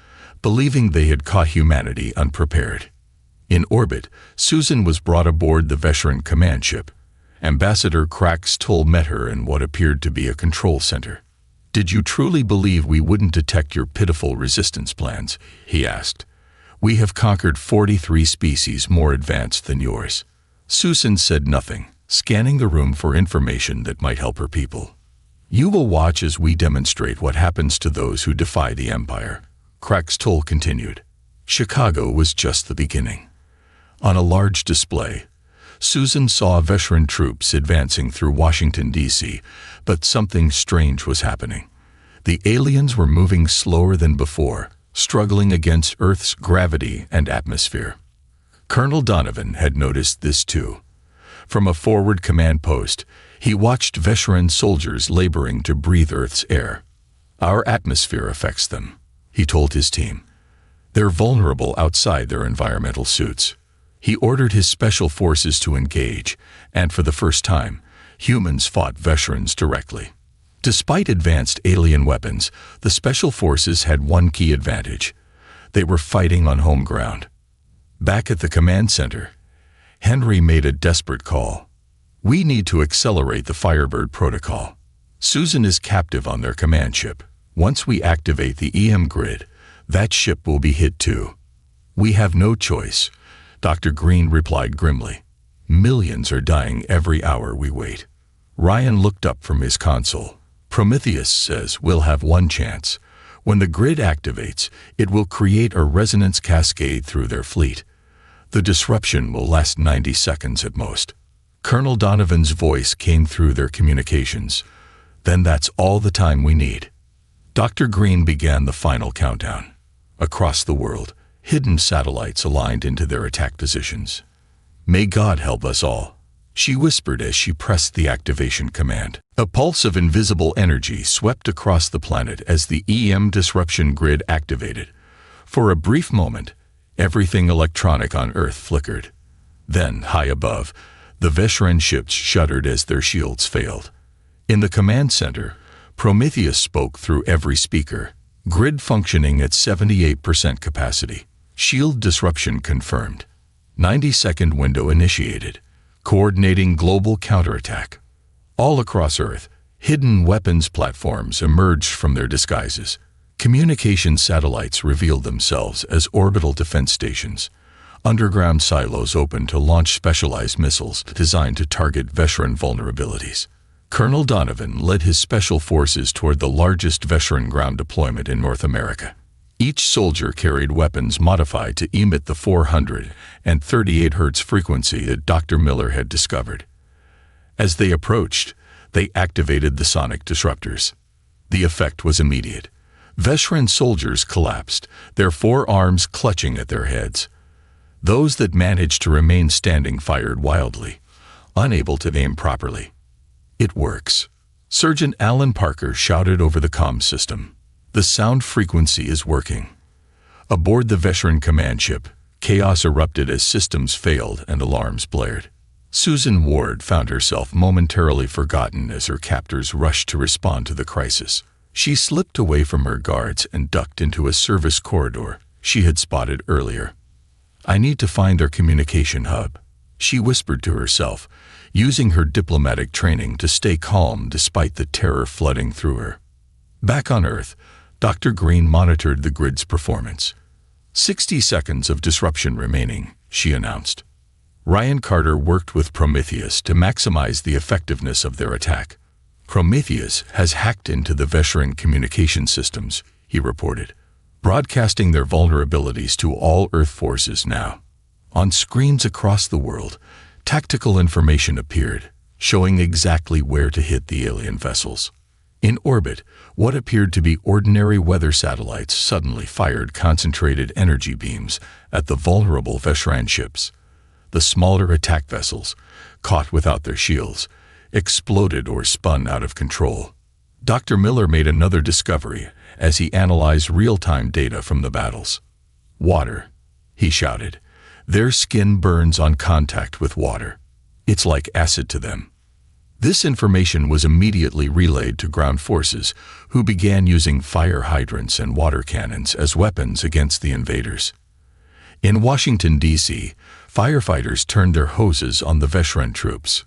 S3: believing they had caught humanity unprepared. In orbit, Susan was brought aboard the veteran command ship. Ambassador Krax Tull met her in what appeared to be a control center. "Did you truly believe we wouldn't detect your pitiful resistance plans?" he asked. "We have conquered 43 species more advanced than yours." Susan said nothing, scanning the room for information that might help her people. "You will watch as we demonstrate what happens to those who defy the Empire," Krax Tull continued. Chicago was just the beginning. On a large display, Susan saw veteran troops advancing through Washington, D.C., but something strange was happening. The aliens were moving slower than before, struggling against Earth's gravity and atmosphere. Colonel Donovan had noticed this too. From a forward command post, he watched veteran soldiers laboring to breathe Earth's air. "Our atmosphere affects them," he told his team. "They're vulnerable outside their environmental suits." He ordered his special forces to engage, and for the first time, humans fought veterans directly. Despite advanced alien weapons, the special forces had one key advantage. They were fighting on home ground. Back at the command center, Henry made a desperate call. "We need to accelerate the Firebird protocol. Susan is captive on their command ship. Once we activate the EM grid, that ship will be hit too." "We have no choice," Dr. Green replied grimly. "Millions are dying every hour we wait." Ryan looked up from his console. "Prometheus says we'll have one chance. When the grid activates, it will create a resonance cascade through their fleet. The disruption will last 90 seconds at most." Colonel Donovan's voice came through their communications. "Then that's all the time we need." Dr. Green began the final countdown. Across the world, hidden satellites aligned into their attack positions. "May God help us all," she whispered as she pressed the activation command. A pulse of invisible energy swept across the planet as the EM disruption grid activated. For a brief moment, everything electronic on Earth flickered. Then, high above, the veteran ships shuddered as their shields failed. In the command center, Prometheus spoke through every speaker. "Grid functioning at 78% capacity. Shield disruption confirmed. 90-second window initiated. Coordinating global counterattack." All across Earth, hidden weapons platforms emerged from their disguises. Communication satellites revealed themselves as orbital defense stations. Underground silos opened to launch specialized missiles designed to target veteran vulnerabilities. Colonel Donovan led his special forces toward the largest veteran ground deployment in North America. Each soldier carried weapons modified to emit the 438 Hz frequency that Dr. Miller had discovered. As they approached, they activated the sonic disruptors. The effect was immediate. Veteran soldiers collapsed, their forearms clutching at their heads. Those that managed to remain standing fired wildly, unable to aim properly. "It works," Surgeon Alan Parker shouted over the comm system. "The sound frequency is working." Aboard the veteran command ship, chaos erupted as systems failed and alarms blared. Susan Ward found herself momentarily forgotten as her captors rushed to respond to the crisis. She slipped away from her guards and ducked into a service corridor she had spotted earlier. "I need to find their communication hub," she whispered to herself, using her diplomatic training to stay calm despite the terror flooding through her. Back on Earth, Dr. Green monitored the grid's performance. 60 seconds of disruption remaining, she announced. Ryan Carter worked with Prometheus to maximize the effectiveness of their attack. "Prometheus has hacked into the Veteran communication systems," he reported, broadcasting their vulnerabilities to all Earth forces now. On screens across the world, tactical information appeared, showing exactly where to hit the alien vessels. In orbit, what appeared to be ordinary weather satellites suddenly fired concentrated energy beams at the vulnerable Veteran ships. The smaller attack vessels, caught without their shields, exploded or spun out of control. Dr. Miller made another discovery as he analyzed real-time data from the battles. "Water," he shouted. "Their skin burns on contact with water. It's like acid to them." This information was immediately relayed to ground forces, who began using fire hydrants and water cannons as weapons against the invaders. In Washington, D.C., firefighters turned their hoses on the Veteran troops.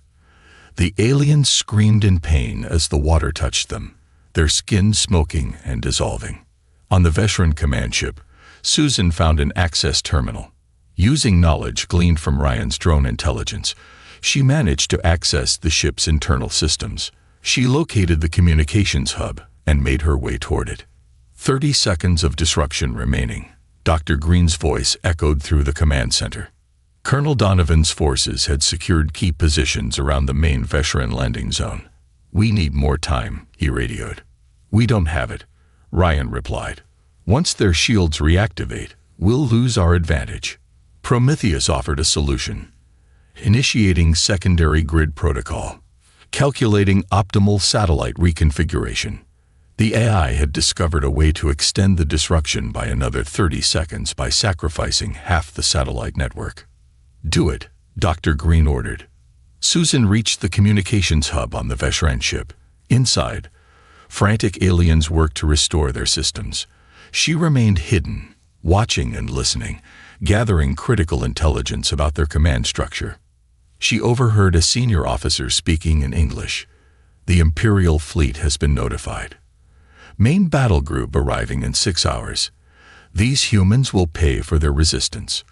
S3: The aliens screamed in pain as the water touched them, their skin smoking and dissolving. On the Veteran command ship, Susan found an access terminal. Using knowledge gleaned from Ryan's drone intelligence, she managed to access the ship's internal systems. She located the communications hub and made her way toward it. 30 seconds of disruption remaining. Dr. Green's voice echoed through the command center. Colonel Donovan's forces had secured key positions around the main Veteran landing zone. "We need more time," he radioed. "We don't have it," Ryan replied. "Once their shields reactivate, we'll lose our advantage." Prometheus offered a solution. Initiating secondary grid protocol. Calculating optimal satellite reconfiguration. The AI had discovered a way to extend the disruption by another 30 seconds by sacrificing half the satellite network. "Do it," Dr. Green ordered. Susan reached the communications hub on the Veteran ship. Inside, frantic aliens worked to restore their systems. She remained hidden, watching and listening, gathering critical intelligence about their command structure. She overheard a senior officer speaking in English. "The Imperial fleet has been notified. Main battle group arriving in 6 hours. These humans will pay for their resistance."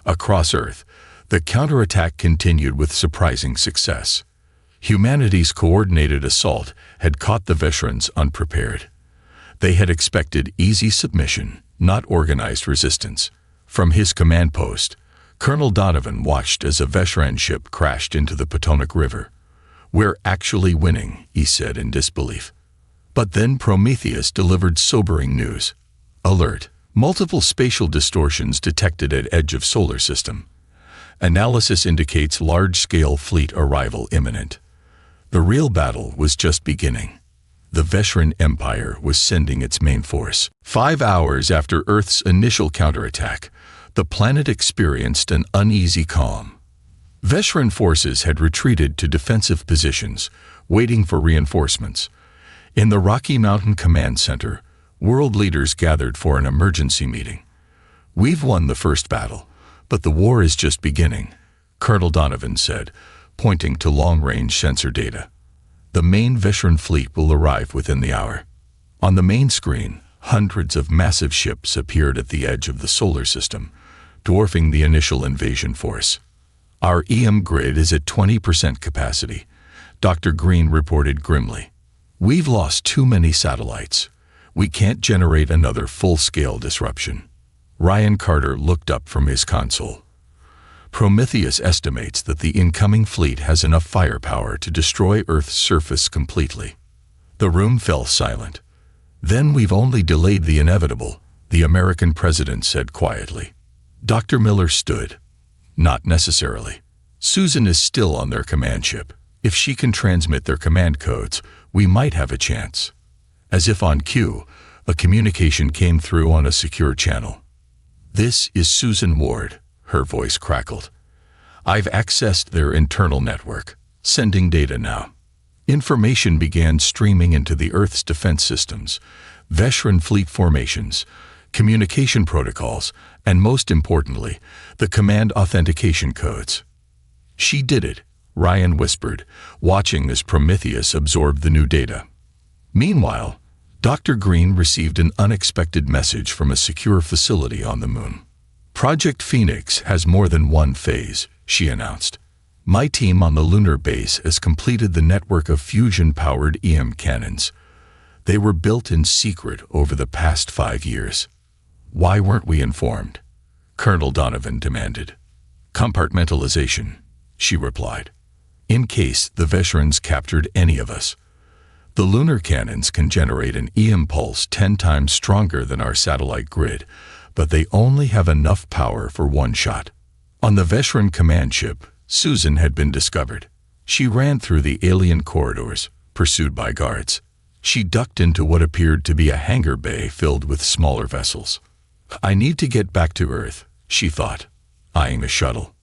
S3: Across Earth, the counterattack continued with surprising success. Humanity's coordinated assault had caught the Veterans unprepared. They had expected easy submission, not organized resistance. From his command post, Colonel Donovan watched as a Veteran ship crashed into the Potomac River. "We're actually winning," he said in disbelief. But then Prometheus delivered sobering news. "Alert! Multiple spatial distortions detected at edge of solar system. Analysis indicates large-scale fleet arrival imminent." The real battle was just beginning. The Veteran Empire was sending its main force. 5 hours after Earth's initial counterattack, the planet experienced an uneasy calm. Veteran forces had retreated to defensive positions, waiting for reinforcements. In the Rocky Mountain Command Center, world leaders gathered for an emergency meeting. "We've won the first battle, but the war is just beginning," Colonel Donovan said, pointing to long-range sensor data. "The main Veteran fleet will arrive within the hour." On the main screen, hundreds of massive ships appeared at the edge of the solar system, dwarfing the initial invasion force. "Our EM grid is at 20% capacity," Dr. Green reported grimly. "We've lost too many satellites. We can't generate another full-scale disruption." Ryan Carter looked up from his console. "Prometheus estimates that the incoming fleet has enough firepower to destroy Earth's surface completely." The room fell silent. "Then we've only delayed the inevitable," the American president said quietly. Dr. Miller stood. "Not necessarily. Susan is still on their command ship. If she can transmit their command codes, we might have a chance." As if on cue, a communication came through on a secure channel. "This is Susan Ward," her voice crackled. I've accessed their internal network, sending data now. Information began streaming into the Earth's defense systems, veteran fleet formations, communication protocols, and most importantly, the command authentication codes. She did it, Ryan whispered, watching as Prometheus absorbed the new data. Meanwhile, Dr. Green received an unexpected message from a secure facility on the moon. Project Phoenix has more than one phase, she announced. My team on the lunar base has completed the network of fusion-powered EM cannons. They were built in secret over the past 5 years. Why weren't we informed? Colonel Donovan demanded. Compartmentalization, she replied. In case the veterans captured any of us. The lunar cannons can generate an EM pulse 10 times stronger than our satellite grid, but they only have enough power for one shot. On the veteran command ship, Susan had been discovered. She ran through the alien corridors, pursued by guards. She ducked into what appeared to be a hangar bay filled with smaller vessels. I need to get back to Earth, she thought, eyeing the shuttle.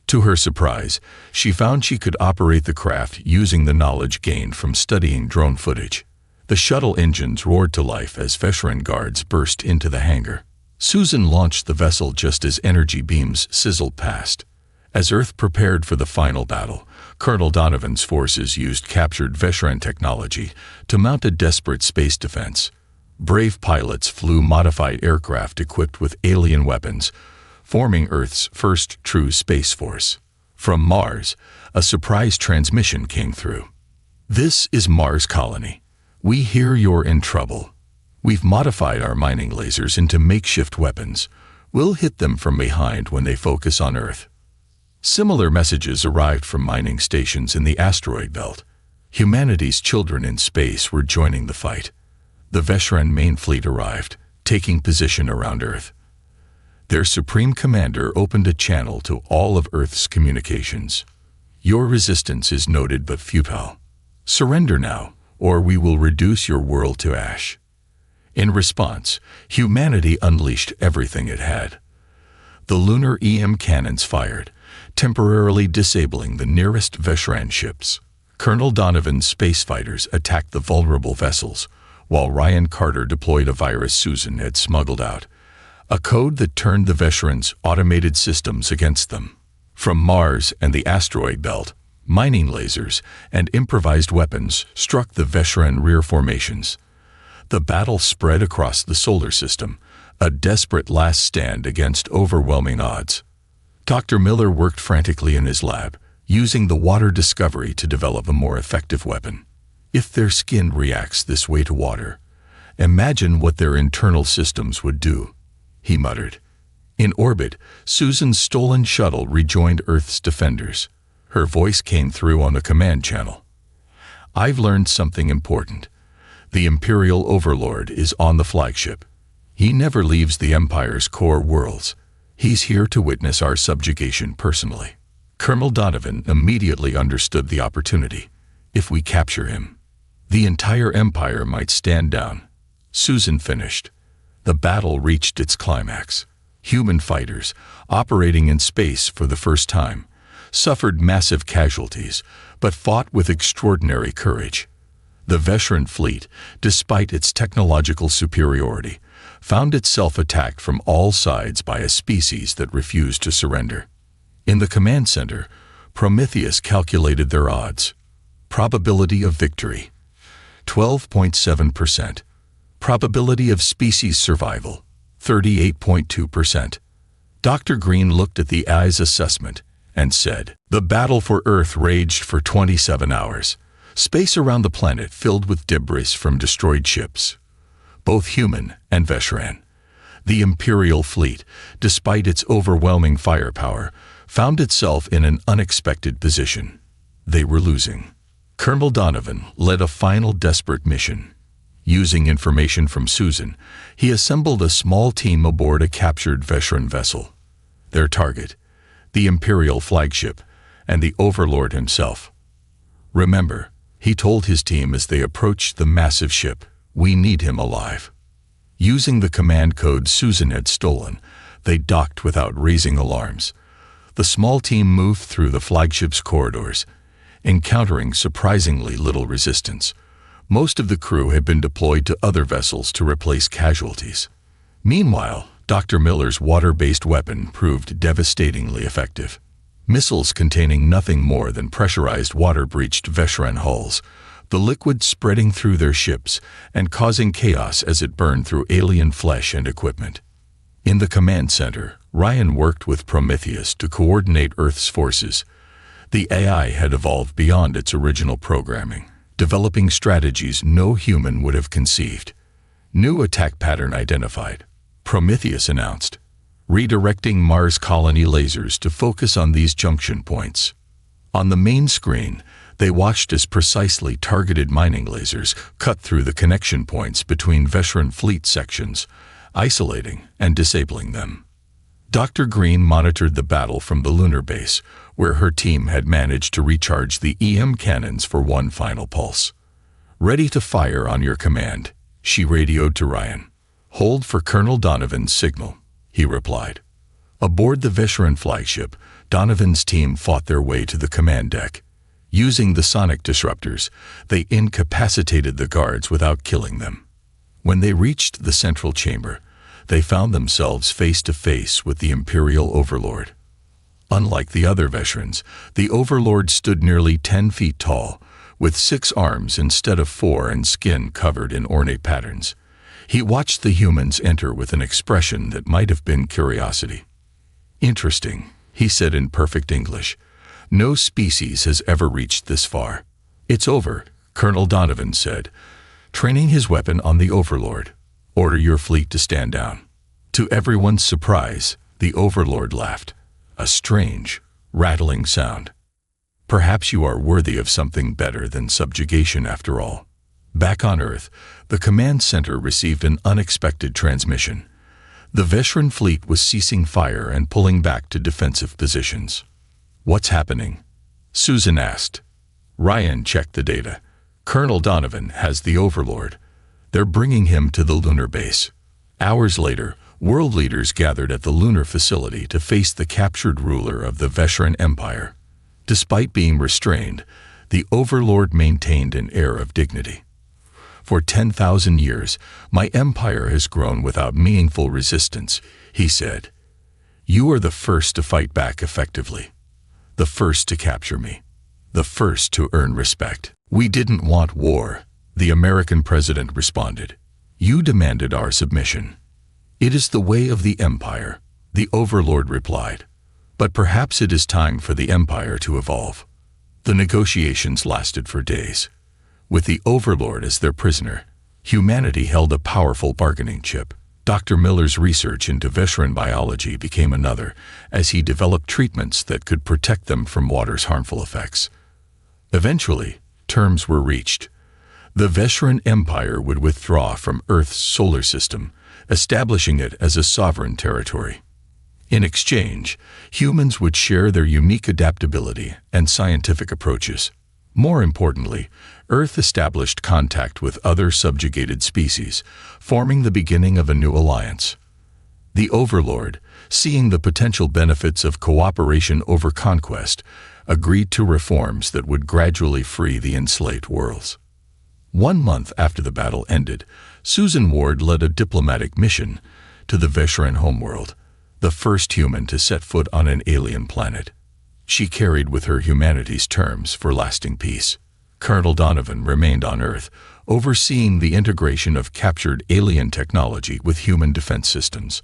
S3: To her surprise, she found she could operate the craft using the knowledge gained from studying drone footage. The shuttle engines roared to life as veteran guards burst into the hangar. Susan launched the vessel just as energy beams sizzled past. As Earth prepared for the final battle, Colonel Donovan's forces used captured veteran technology to mount a desperate space defense. Brave pilots flew modified aircraft equipped with alien weapons, forming Earth's first true space force. From Mars, a surprise transmission came through. This is Mars Colony. We hear you're in trouble. We've modified our mining lasers into makeshift weapons. We'll hit them from behind when they focus on Earth. Similar messages arrived from mining stations in the asteroid belt. Humanity's children in space were joining the fight. The veteran main fleet arrived, taking position around Earth. Their supreme commander opened a channel to all of Earth's communications. Your resistance is noted but futile. Surrender now, or we will reduce your world to ash. In response, humanity unleashed everything it had. The lunar EM cannons fired, temporarily disabling the nearest veteran ships. Colonel Donovan's space fighters attacked the vulnerable vessels, while Ryan Carter deployed a virus Susan had smuggled out, a code that turned the veterans' automated systems against them. From Mars and the asteroid belt, mining lasers and improvised weapons struck the veteran rear formations. The battle spread across the solar system, a desperate last stand against overwhelming odds. Dr. Miller worked frantically in his lab, using the water discovery to develop a more effective weapon. If their skin reacts this way to water, imagine what their internal systems would do, he muttered. In orbit, Susan's stolen shuttle rejoined Earth's defenders. Her voice came through on the command channel. I've learned something important. The Imperial Overlord is on the flagship. He never leaves the Empire's core worlds. He's here to witness our subjugation personally. Colonel Donovan immediately understood the opportunity. If we capture him, the entire Empire might stand down. Susan finished. The battle reached its climax. Human fighters, operating in space for the first time, suffered massive casualties, but fought with extraordinary courage. The veteran fleet, despite its technological superiority, found itself attacked from all sides by a species that refused to surrender. In the command center, Prometheus calculated their odds. Probability of victory, 12.7%. Probability of species survival, 38.2%. Dr. Green looked at the EYE's assessment and said, the battle for Earth raged for 27 hours. Space around the planet filled with debris from destroyed ships, both human and veteran. The Imperial fleet, despite its overwhelming firepower, found itself in an unexpected position. They were losing. Colonel Donovan led a final desperate mission. Using information from Susan, he assembled a small team aboard a captured veteran vessel. Their target, the Imperial flagship, and the Overlord himself. Remember, he told his team as they approached the massive ship, we need him alive. Using the command code Susan had stolen, they docked without raising alarms. The small team moved through the flagship's corridors, encountering surprisingly little resistance. Most of the crew had been deployed to other vessels to replace casualties. Meanwhile, Dr. Miller's water-based weapon proved devastatingly effective. Missiles containing nothing more than pressurized water breached Veshran hulls, the liquid spreading through their ships and causing chaos as it burned through alien flesh and equipment. In the command center, Ryan worked with Prometheus to coordinate Earth's forces. The AI had evolved beyond its original programming, developing strategies no human would have conceived. New attack pattern identified, Prometheus announced, redirecting Mars colony lasers to focus on these junction points. On the main screen, they watched as precisely targeted mining lasers cut through the connection points between Veshran fleet sections, isolating and disabling them. Dr. Green monitored the battle from the lunar base, where her team had managed to recharge the EM cannons for one final pulse. "Ready to fire on your command," she radioed to Ryan. "Hold for Colonel Donovan's signal," he replied. Aboard the Veshran flagship, Donovan's team fought their way to the command deck. Using the sonic disruptors, they incapacitated the guards without killing them. When they reached the central chamber, they found themselves face to face with the Imperial Overlord. Unlike the other Veshrans, the Overlord stood nearly 10 feet tall, with 6 arms instead of 4 and skin covered in ornate patterns. He watched the humans enter with an expression that might have been curiosity. "Interesting," he said in perfect English. "No species has ever reached this far." "It's over," Colonel Donovan said, training his weapon on the Overlord. "Order your fleet to stand down." To everyone's surprise, the Overlord laughed, a strange, rattling sound. "Perhaps you are worthy of something better than subjugation after all." Back on Earth, the command center received an unexpected transmission. The Veshran fleet was ceasing fire and pulling back to defensive positions. "What's happening?" Susan asked. Ryan checked the data. "Colonel Donovan has the Overlord. They're bringing him to the lunar base." Hours later, world leaders gathered at the lunar facility to face the captured ruler of the Veshran Empire. Despite being restrained, the Overlord maintained an air of dignity. "For 10,000 years, my empire has grown without meaningful resistance," he said. "You are the first to fight back effectively. The first to capture me. The first to earn respect." "We didn't want war," the American president responded. "You demanded our submission." "It is the way of the empire," the Overlord replied. "But perhaps it is time for the empire to evolve." The negotiations lasted for days. With the Overlord as their prisoner, humanity held a powerful bargaining chip. Dr. Miller's research into Veshran biology became another, as he developed treatments that could protect them from water's harmful effects. Eventually, terms were reached. The Veshran Empire would withdraw from Earth's solar system, establishing it as a sovereign territory. In exchange, humans would share their unique adaptability and scientific approaches. More importantly, Earth established contact with other subjugated species, forming the beginning of a new alliance. The Overlord, seeing the potential benefits of cooperation over conquest, agreed to reforms that would gradually free the enslaved worlds. 1 month after the battle ended, Susan Ward led a diplomatic mission to the Veshran homeworld, the first human to set foot on an alien planet. She carried with her humanity's terms for lasting peace. Colonel Donovan remained on Earth, overseeing the integration of captured alien technology with human defense systems.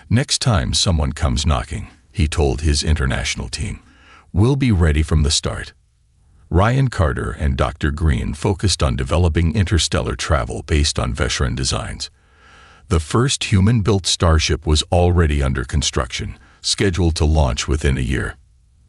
S3: "Next time someone comes knocking," he told his international team, "we'll be ready from the start." Ryan Carter and Dr. Green focused on developing interstellar travel based on Veshran designs. The first human-built starship was already under construction, scheduled to launch within a year.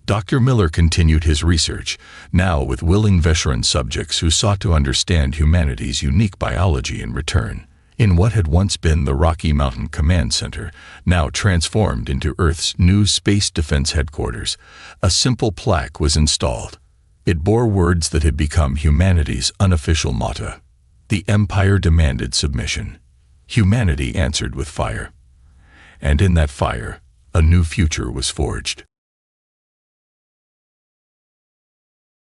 S3: Dr. Miller continued his research, now with willing Veshran subjects who sought to understand humanity's unique biology in return. In what had once been the Rocky Mountain Command Center, now transformed into Earth's new space defense headquarters, a simple plaque was installed. It bore words that had become humanity's unofficial motto. The Empire demanded submission. Humanity answered with fire. And in that fire, a new future was forged.